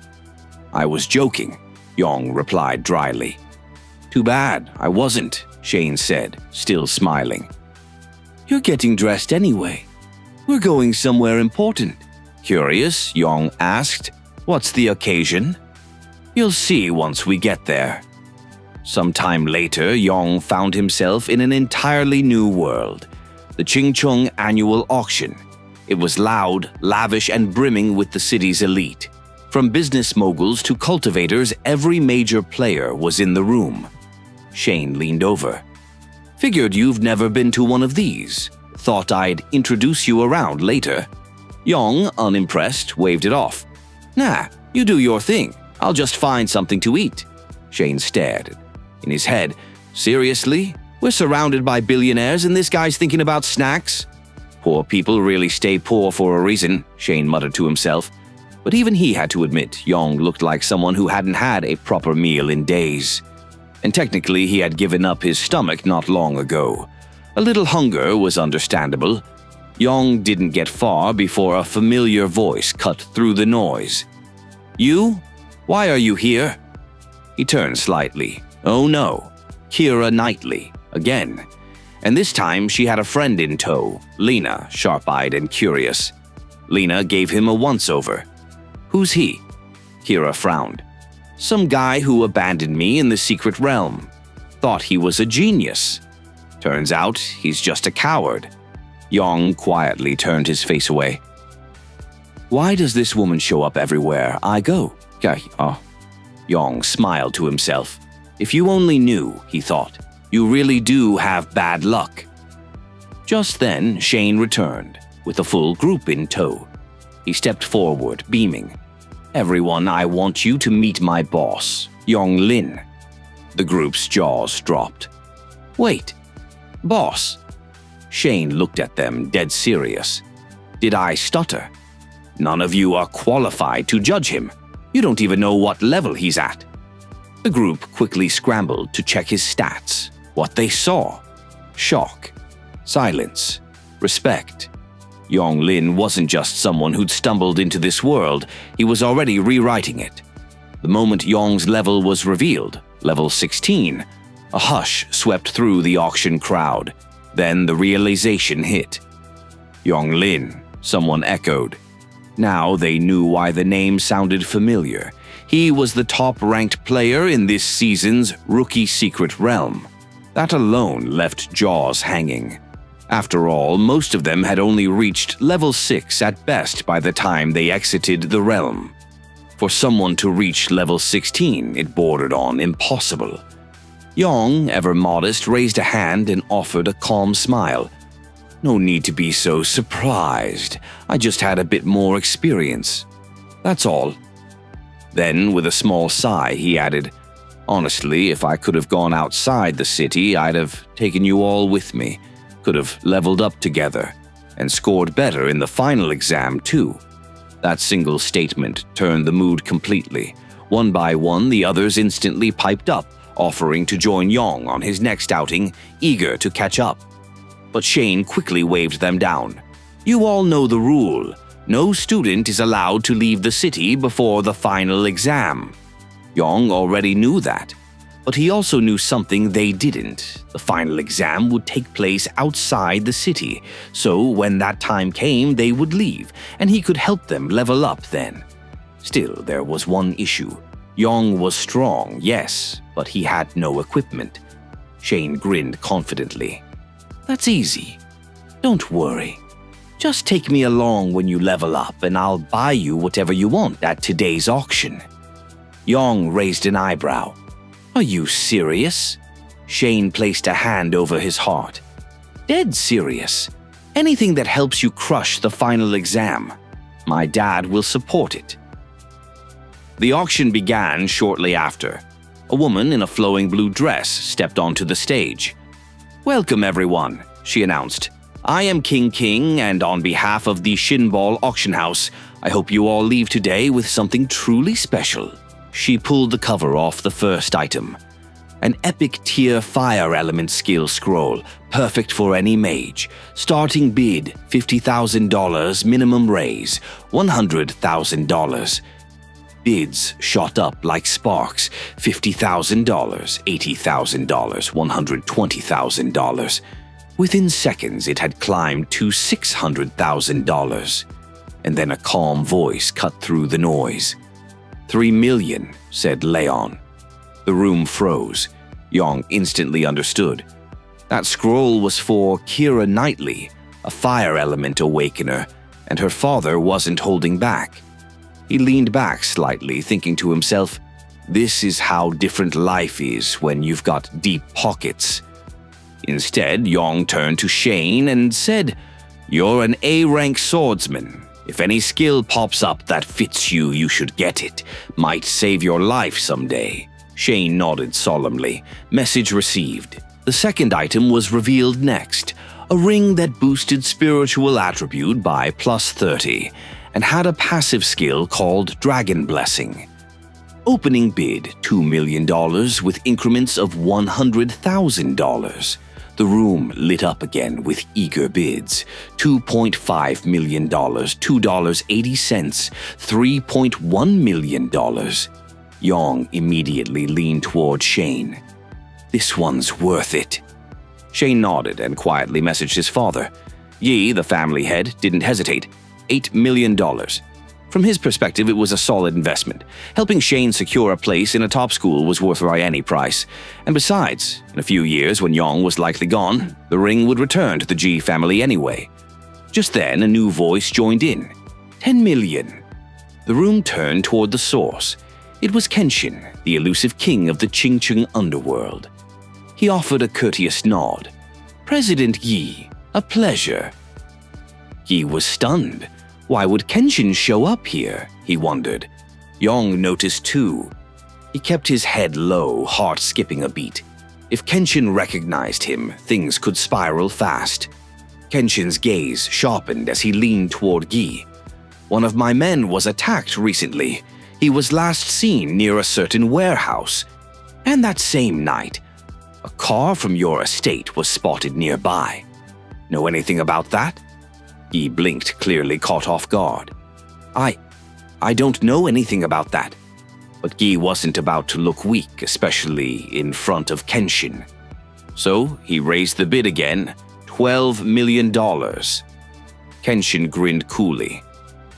I was joking, Yong replied dryly. Too bad, I wasn't, Shane said, still smiling. You're getting dressed anyway. We're going somewhere important. Curious, Yong asked. What's the occasion? You'll see once we get there. Sometime later, Yong found himself in an entirely new world. The Qingcheng annual auction. It was loud, lavish, and brimming with the city's elite. From business moguls to cultivators, every major player was in the room. Shane leaned over. Figured you've never been to one of these. Thought I'd introduce you around later. Yong, unimpressed, waved it off. Nah, you do your thing. I'll just find something to eat. Shane stared. In his head, seriously? We're surrounded by billionaires and this guy's thinking about snacks? Poor people really stay poor for a reason, Shane muttered to himself. But even he had to admit Yong looked like someone who hadn't had a proper meal in days. And technically he had given up his stomach not long ago. A little hunger was understandable. Yong didn't get far before a familiar voice cut through the noise. You? Why are you here? He turned slightly. Oh no, Kira Knightley, again. And this time she had a friend in tow, Lena, sharp-eyed and curious. Lena gave him a once-over. Who's he? Kira frowned. Some guy who abandoned me in the secret realm. Thought he was a genius. Turns out he's just a coward. Yong quietly turned his face away. Why does this woman show up everywhere I go? Yong smiled to himself. If you only knew, he thought. You really do have bad luck. Just then, Shane returned, with a full group in tow. He stepped forward, beaming. Everyone, I want you to meet my boss, Ye Lin. The group's jaws dropped. Wait, boss? Shane looked at them, dead serious. Did I stutter? None of you are qualified to judge him. You don't even know what level he's at. The group quickly scrambled to check his stats. What they saw. Shock. Silence. Respect. Ye Lin wasn't just someone who'd stumbled into this world, he was already rewriting it. The moment Yong's level was revealed, level 16, a hush swept through the auction crowd. Then the realization hit. Ye Lin, someone echoed. Now they knew why the name sounded familiar. He was the top-ranked player in this season's Rookie Secret Realm. That alone left jaws hanging. After all, most of them had only reached level 6 at best by the time they exited the realm. For someone to reach level 16, it bordered on impossible. Yong, ever modest, raised a hand and offered a calm smile. No need to be so surprised. I just had a bit more experience. That's all. Then, with a small sigh, he added, Honestly, if I could have gone outside the city, I'd have taken you all with me, could have leveled up together, and scored better in the final exam too. That single statement turned the mood completely. One by one, the others instantly piped up, offering to join Yong on his next outing, eager to catch up. But Shane quickly waved them down. You all know the rule. No student is allowed to leave the city before the final exam. Yong already knew that, but he also knew something they didn't. The final exam would take place outside the city, so when that time came, they would leave, and he could help them level up then. Still, there was one issue. Yong was strong, yes, but he had no equipment. Shane grinned confidently. That's easy. Don't worry. Just take me along when you level up, and I'll buy you whatever you want at today's auction. Yong raised an eyebrow. Are you serious? Shane placed a hand over his heart. Dead serious. Anything that helps you crush the final exam. My dad will support it. The auction began shortly after. A woman in a flowing blue dress stepped onto the stage. Welcome everyone, she announced. I am King, and on behalf of the Shinball Auction House, I hope you all leave today with something truly special. She pulled the cover off the first item. An epic tier fire element skill scroll, perfect for any mage. Starting bid, $50,000, minimum raise, $100,000. Bids shot up like sparks, $50,000, $80,000, $120,000. Within seconds, it had climbed to $600,000. And then a calm voice cut through the noise. 3 million, said Leon. The room froze. Yong instantly understood. That scroll was for Kira Knightley, a fire element awakener, and her father wasn't holding back. He leaned back slightly, thinking to himself, this is how different life is when you've got deep pockets. Instead, Yong turned to Shane and said, You're an A-rank swordsman. If any skill pops up that fits you, you should get it. Might save your life someday. Shane nodded solemnly. Message received. The second item was revealed next. A ring that boosted spiritual attribute by +30 and had a passive skill called Dragon Blessing. Opening bid $2 million with increments of $100,000. The room lit up again with eager bids. $2.5 million, $2.80, $3.1 million. Yong immediately leaned toward Shane. This one's worth it. Shane nodded and quietly messaged his father. Ye, the family head, didn't hesitate. $8 million. From his perspective, it was a solid investment. Helping Shane secure a place in a top school was worth by any price. And besides, in a few years when Yong was likely gone, the ring would return to the G family anyway. Just then, a new voice joined in. 10 million. The room turned toward the source. It was Kenshin, the elusive king of the Qingcheng underworld. He offered a courteous nod. President Yi, a pleasure. Yi was stunned. Why would Kenshin show up here? He wondered. Yong noticed too. He kept his head low, heart skipping a beat. If Kenshin recognized him, things could spiral fast. Kenshin's gaze sharpened as he leaned toward Yi. One of my men was attacked recently. He was last seen near a certain warehouse. And that same night, a car from your estate was spotted nearby. Know anything about that? He blinked, clearly caught off guard. I don't know anything about that. But Yi wasn't about to look weak, especially in front of Kenshin. So he raised the bid again, $12 million. Kenshin grinned coolly.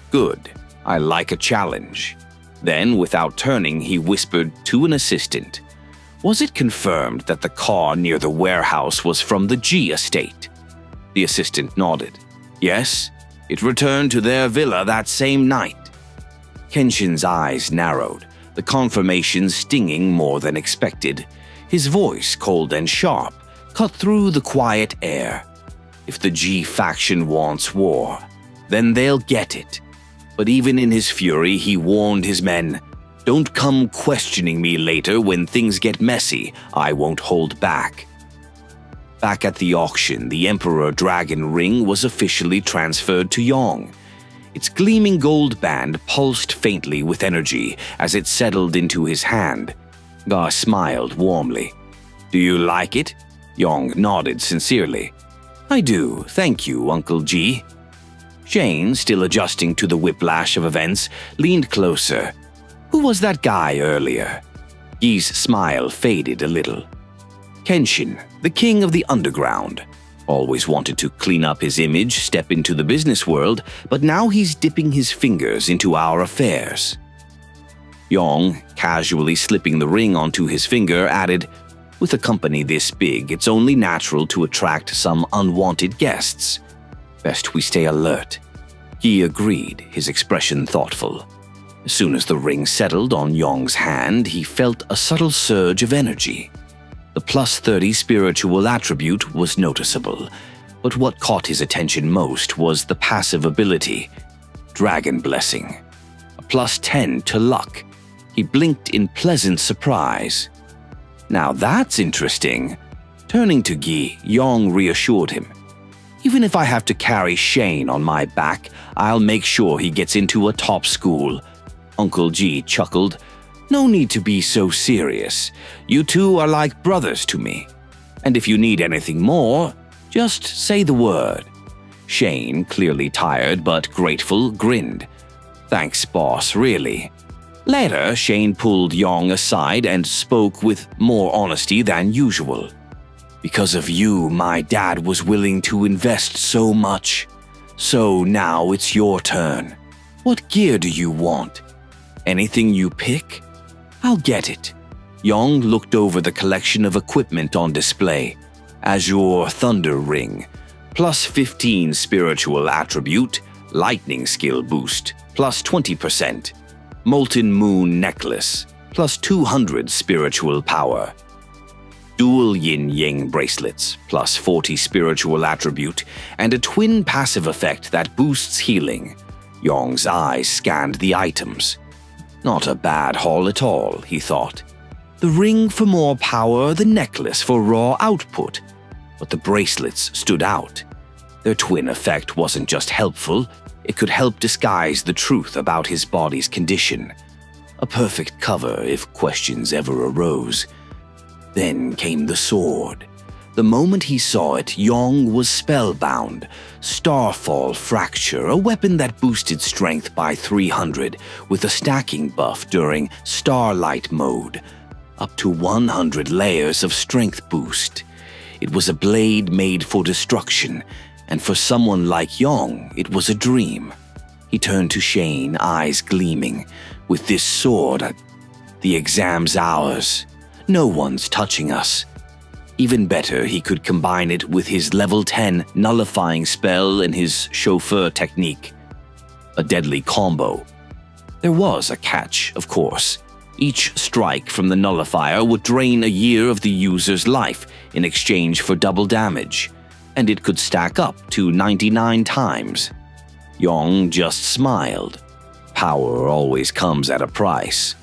Good, I like a challenge. Then, without turning, he whispered to an assistant. Was it confirmed that the car near the warehouse was from the G estate? The assistant nodded. Yes, it returned to their villa that same night. Kenshin's eyes narrowed, the confirmation stinging more than expected. His voice, cold and sharp, cut through the quiet air. If the G faction wants war, then they'll get it. But even in his fury, he warned his men, Don't come questioning me later when things get messy. I won't hold back. Back at the auction, the Emperor Dragon Ring was officially transferred to Yong. Its gleaming gold band pulsed faintly with energy as it settled into his hand. Ga smiled warmly. Do you like it? Yong nodded sincerely. I do, thank you, Uncle Ji. Shane, still adjusting to the whiplash of events, leaned closer. Who was that guy earlier? Yi's smile faded a little. Kenshin, the king of the underground. Always wanted to clean up his image, step into the business world, but now he's dipping his fingers into our affairs. Yong, casually slipping the ring onto his finger, added, with a company this big, it's only natural to attract some unwanted guests. Best we stay alert. He agreed, his expression thoughtful. As soon as the ring settled on Yong's hand, he felt a subtle surge of energy. The +30 spiritual attribute was noticeable, but what caught his attention most was the passive ability, Dragon Blessing. A +10 to luck. He blinked in pleasant surprise. Now that's interesting. Turning to Yi, Yong reassured him. Even if I have to carry Shane on my back, I'll make sure he gets into a top school. Uncle Ji chuckled. No need to be so serious. You two are like brothers to me. And if you need anything more, just say the word. Shane, clearly tired but grateful, grinned. Thanks, boss, really. Later, Shane pulled Yong aside and spoke with more honesty than usual. Because of you, my dad was willing to invest so much. So now it's your turn. What gear do you want? Anything you pick? I'll get it. Yong looked over the collection of equipment on display. Azure Thunder Ring, +15 spiritual attribute, lightning skill boost, +20%. Molten Moon Necklace, +200 spiritual power. Dual yin-yang bracelets, +40 spiritual attribute, and a twin passive effect that boosts healing. Yong's eyes scanned the items. Not a bad haul at all, he thought. The ring for more power, the necklace for raw output. But the bracelets stood out. Their twin effect wasn't just helpful, it could help disguise the truth about his body's condition. A perfect cover if questions ever arose. Then came the sword. The moment he saw it, Yong was spellbound. Starfall Fracture, a weapon that boosted strength by 300 with a stacking buff during Starlight mode. Up to 100 layers of strength boost. It was a blade made for destruction, and for someone like Yong, it was a dream. He turned to Shane, eyes gleaming. With this sword, the exam's ours. No one's touching us. Even better, he could combine it with his level 10 nullifying spell and his chauffeur technique. A deadly combo. There was a catch, of course. Each strike from the nullifier would drain a year of the user's life in exchange for double damage, and it could stack up to 99 times. Yong just smiled. Power always comes at a price.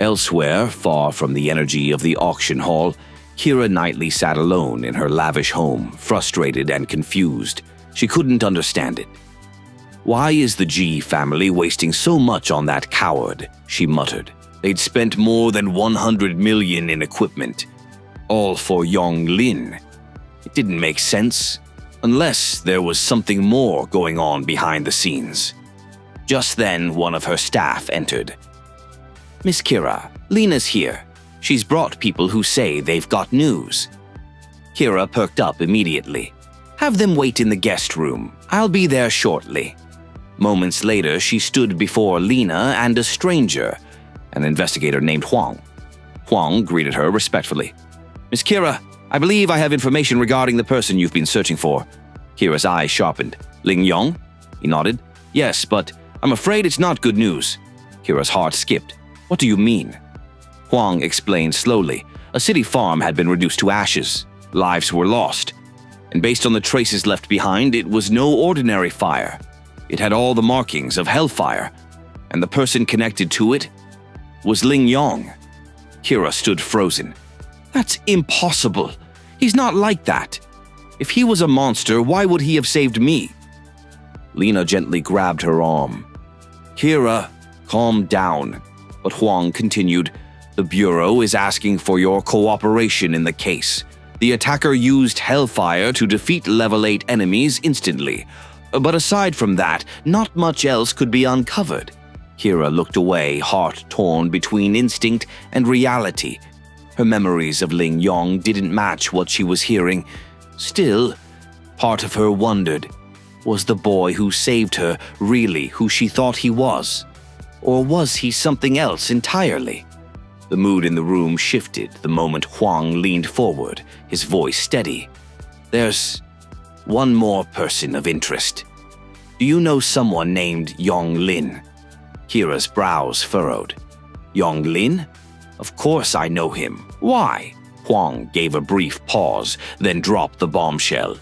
Elsewhere, far from the energy of the auction hall, Kira Knightley sat alone in her lavish home, frustrated and confused. She couldn't understand it. Why is the Ji family wasting so much on that coward? She muttered. They'd spent more than 100 million in equipment. All for Ye Lin. It didn't make sense, unless there was something more going on behind the scenes. Just then, one of her staff entered. Miss Kira, Lena's here. She's brought people who say they've got news. Kira perked up immediately. Have them wait in the guest room. I'll be there shortly. Moments later, she stood before Lena and a stranger, an investigator named Huang. Huang greeted her respectfully. Miss Kira, I believe I have information regarding the person you've been searching for. Kira's eyes sharpened. Ling Yong? He nodded. Yes, but I'm afraid it's not good news. Kira's heart skipped. What do you mean? Huang explained slowly. A city farm had been reduced to ashes. Lives were lost. And based on the traces left behind, it was no ordinary fire. It had all the markings of hellfire. And the person connected to it? was Ling Yong. Kira stood frozen. That's impossible. He's not like that. If he was a monster, why would he have saved me? Lena gently grabbed her arm. Kira, calm down. But Huang continued, the Bureau is asking for your cooperation in the case. The attacker used Hellfire to defeat level 8 enemies instantly. But aside from that, not much else could be uncovered. Kira looked away, heart torn between instinct and reality. Her memories of Ling Yong didn't match what she was hearing. Still, part of her wondered, was the boy who saved her really who she thought he was? Or was he something else entirely? The mood in the room shifted the moment Huang leaned forward, his voice steady. There's one more person of interest. Do you know someone named Ye Lin? Kira's brows furrowed. Ye Lin? Of course I know him. Why? Huang gave a brief pause, then dropped the bombshell.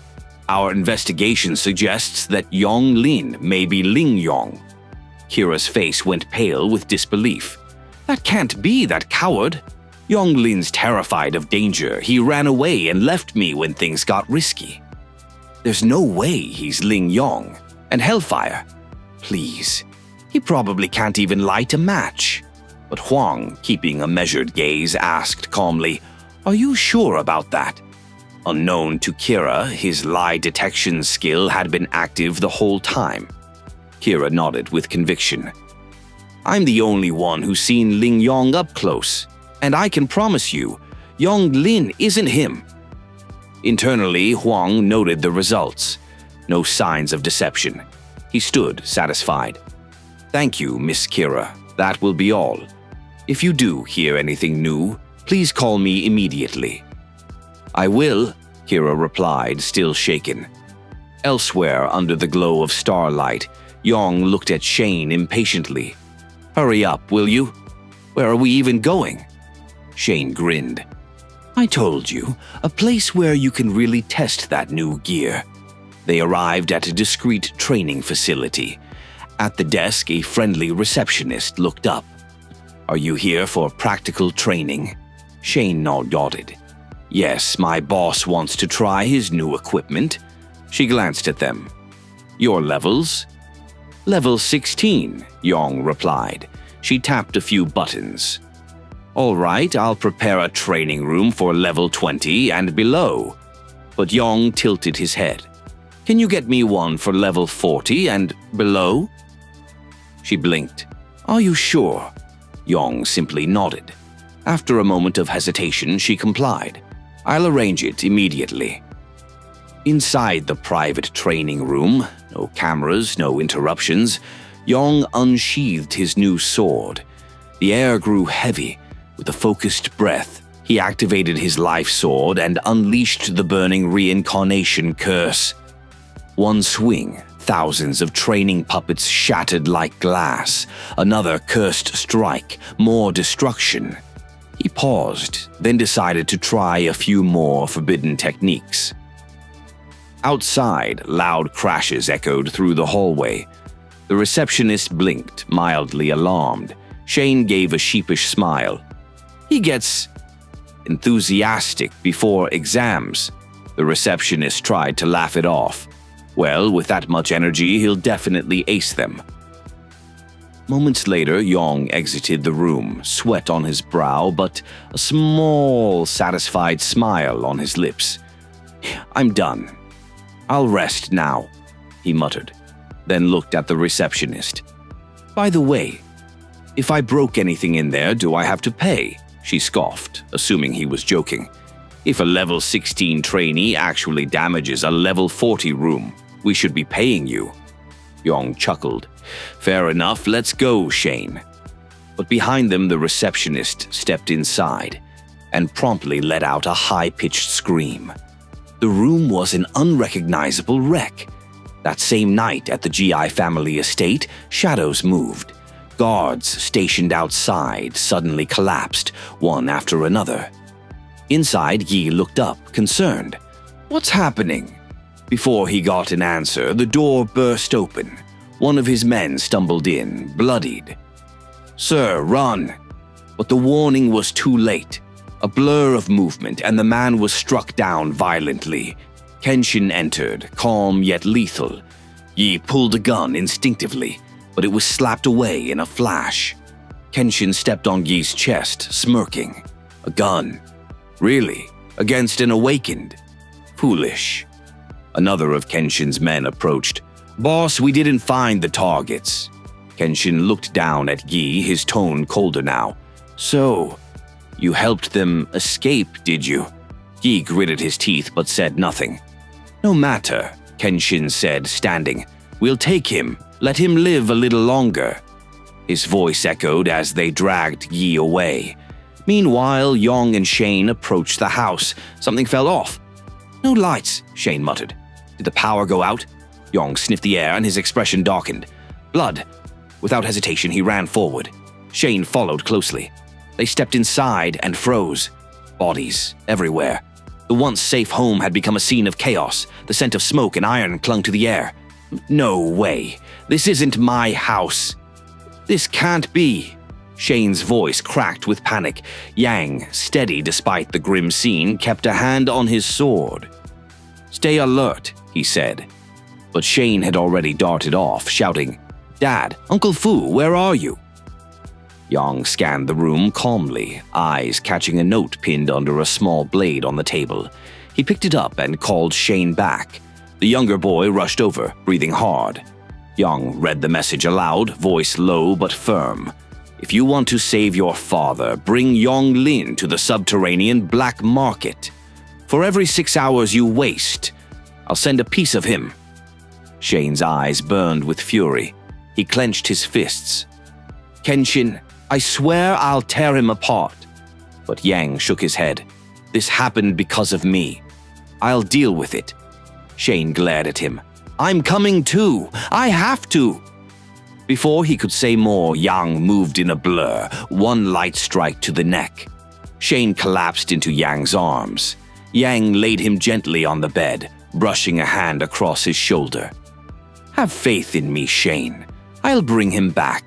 Our investigation suggests that Ye Lin may be Ling Yong. Kira's face went pale with disbelief. That can't be, that coward. Ye Lin's terrified of danger. He ran away and left me when things got risky. There's no way he's Ling Yong. And Hellfire? Please. He probably can't even light a match. But Huang, keeping a measured gaze, asked calmly, Are you sure about that? Unknown to Kira, his lie detection skill had been active the whole time. Kira nodded with conviction. I'm the only one who's seen Ling Yong up close, and I can promise you, Ye Lin isn't him. Internally, Huang noted the results. No signs of deception. He stood satisfied. Thank you, Miss Kira. That will be all. If you do hear anything new, please call me immediately. I will, Kira replied, still shaken. Elsewhere, under the glow of starlight, Yong looked at Shane impatiently. Hurry up, will you? Where are we even going? Shane grinned. I told you, a place where you can really test that new gear. They arrived at a discreet training facility. At the desk, a friendly receptionist looked up. Are you here for practical training? Shane nodded. Yes, my boss wants to try his new equipment. She glanced at them. Your levels? Level 16, Yong replied. She tapped a few buttons. All right, I'll prepare a training room for level 20 and below. But Yong tilted his head. Can you get me one for level 40 and below? She blinked. Are you sure? Yong simply nodded. After a moment of hesitation, she complied. I'll arrange it immediately. Inside the private training room, no cameras, no interruptions, Yong unsheathed his new sword. The air grew heavy. With a focused breath, he activated his life sword and unleashed the burning reincarnation curse. One swing, thousands of training puppets shattered like glass. Another cursed strike, more destruction. He paused, then decided to try a few more forbidden techniques. Outside, loud crashes echoed through the hallway. The receptionist blinked, mildly alarmed. Shane gave a sheepish smile. He gets enthusiastic before exams. The receptionist tried to laugh it off. Well, with that much energy, he'll definitely ace them. Moments later, Yong exited the room, sweat on his brow, but a small, satisfied smile on his lips. I'm done. I'll rest now, he muttered, then looked at the receptionist. By the way, if I broke anything in there, do I have to pay? She scoffed, assuming he was joking. If a level 16 trainee actually damages a level 40 room, we should be paying you. Yong chuckled. Fair enough, let's go, Shane. But behind them, the receptionist stepped inside and promptly let out a high-pitched scream. The room was an unrecognizable wreck. That same night at the GI family estate, shadows moved. Guards stationed outside suddenly collapsed, one after another. Inside, Ye looked up, concerned. What's happening? Before he got an answer, the door burst open. One of his men stumbled in, bloodied. Sir, run! But the warning was too late. A blur of movement, and the man was struck down violently. Kenshin entered, calm yet lethal. Ye pulled a gun instinctively, but it was slapped away in a flash. Kenshin stepped on Ye's chest, smirking. A gun. Really? Against an awakened? Foolish. Another of Kenshin's men approached. "Boss, we didn't find the targets." Kenshin looked down at Ye, his tone colder now. "So, you helped them escape, did you?" Ye gritted his teeth but said nothing. "No matter," Kenshin said, standing. "We'll take him. Let him live a little longer." His voice echoed as they dragged Ye away. Meanwhile, Yong and Shane approached the house. Something fell off. "No lights," Shane muttered. "Did the power go out?" Yong sniffed the air and his expression darkened. "Blood." Without hesitation, he ran forward. Shane followed closely. They stepped inside and froze. Bodies everywhere. The once safe home had become a scene of chaos. The scent of smoke and iron clung to the air. "No way. This isn't my house. This can't be." Shane's voice cracked with panic. Yang, steady despite the grim scene, kept a hand on his sword. "Stay alert," he said. But Shane had already darted off, shouting, "Dad, Uncle Fu, where are you?" Yang scanned the room calmly, eyes catching a note pinned under a small blade on the table. He picked it up and called Shane back. The younger boy rushed over, breathing hard. Yang read the message aloud, voice low but firm. "If you want to save your father, bring Ye Lin to the subterranean black market. For every 6 hours you waste, I'll send a piece of him." Shane's eyes burned with fury. He clenched his fists. "Kenshin, I swear I'll tear him apart." But Yang shook his head. "This happened because of me. I'll deal with it." Shane glared at him. "I'm coming too. I have to." Before he could say more, Yang moved in a blur, one light strike to the neck. Shane collapsed into Yang's arms. Yang laid him gently on the bed, brushing a hand across his shoulder. "Have faith in me, Shane. I'll bring him back."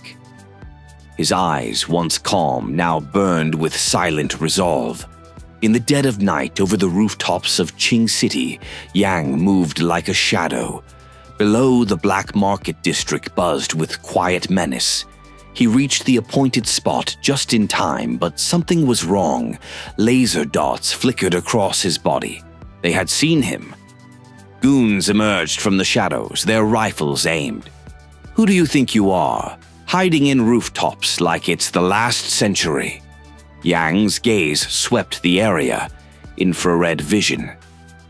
His eyes, once calm, now burned with silent resolve. In the dead of night over the rooftops of Qing City, Yang moved like a shadow. Below, the black market district buzzed with quiet menace. He reached the appointed spot just in time, but something was wrong. Laser dots flickered across his body. They had seen him. Goons emerged from the shadows, their rifles aimed. "Who do you think you are? Hiding in rooftops like it's the last century." Yang's gaze swept the area. Infrared vision.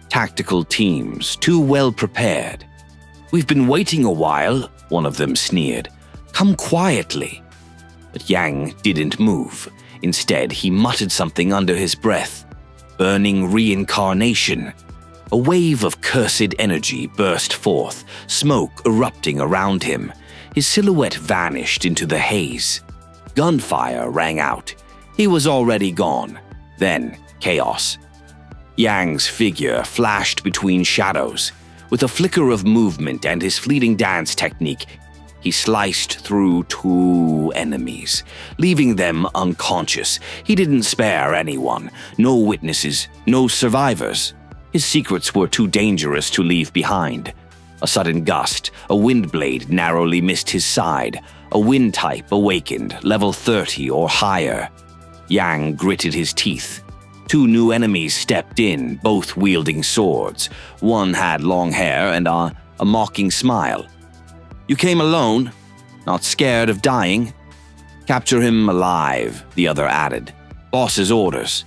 Tactical teams, too well prepared. "We've been waiting a while," one of them sneered. "Come quietly." But Yang didn't move. Instead, he muttered something under his breath. Burning reincarnation. A wave of cursed energy burst forth, smoke erupting around him. His silhouette vanished into the haze. Gunfire rang out. He was already gone. Then, chaos. Yang's figure flashed between shadows. With a flicker of movement and his fleeting dance technique, he sliced through 2 enemies, leaving them unconscious. He didn't spare anyone. No witnesses, no survivors. His secrets were too dangerous to leave behind. A sudden gust, a wind blade narrowly missed his side. A wind type awakened, level 30 or higher. Yang gritted his teeth. 2 new enemies stepped in, both wielding swords. One had long hair and a mocking smile. "You came alone? Not scared of dying?" "Capture him alive," the other added. "Boss's orders."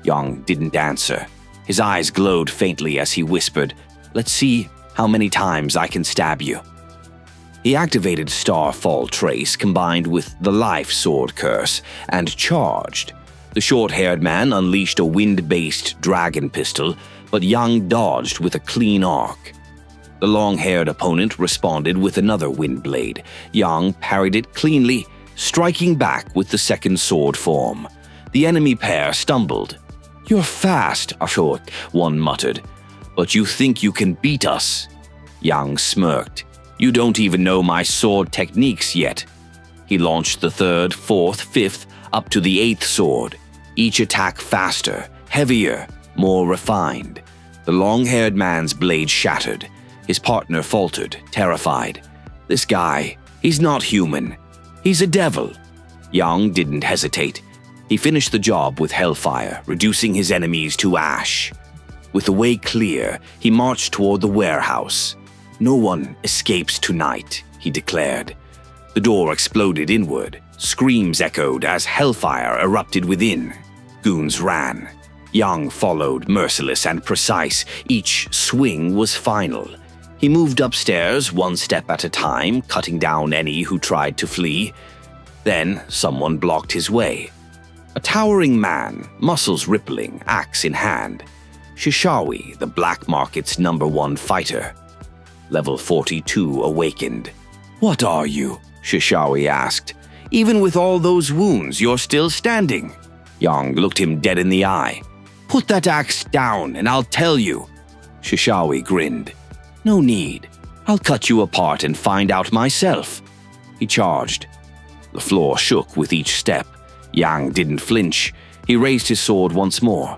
Yang didn't answer. His eyes glowed faintly as he whispered, "Let's see how many times I can stab you." He activated Starfall Trace combined with the Life Sword Curse and charged. The short-haired man unleashed a wind-based dragon pistol, but Yang dodged with a clean arc. The long-haired opponent responded with another wind blade. Yang parried it cleanly, striking back with the second sword form. The enemy pair stumbled. "You're fast, Ashok," one muttered. "But you think you can beat us?" Yang smirked. "You don't even know my sword techniques yet." He launched the 3rd, 4th, 5th, up to the 8th sword, each attack faster, heavier, more refined. The long-haired man's blade shattered. His partner faltered, terrified. This guy, he's not human. He's a devil. Yang didn't hesitate. He finished the job with hellfire, reducing his enemies to ash. With the way clear, he marched toward the warehouse. "No one escapes tonight," he declared. The door exploded inward. Screams echoed as hellfire erupted within. Goons ran. Yang followed, merciless and precise. Each swing was final. He moved upstairs, one step at a time, cutting down any who tried to flee. Then someone blocked his way. A towering man, muscles rippling, axe in hand. Shishawi, the black market's #1 fighter. Level 42 awakened. "What are you?" Shishawi asked. "Even with all those wounds, you're still standing." Yang looked him dead in the eye. "Put that axe down and I'll tell you." Shishawi grinned. "No need. I'll cut you apart and find out myself." He charged. The floor shook with each step. Yang didn't flinch. He raised his sword once more.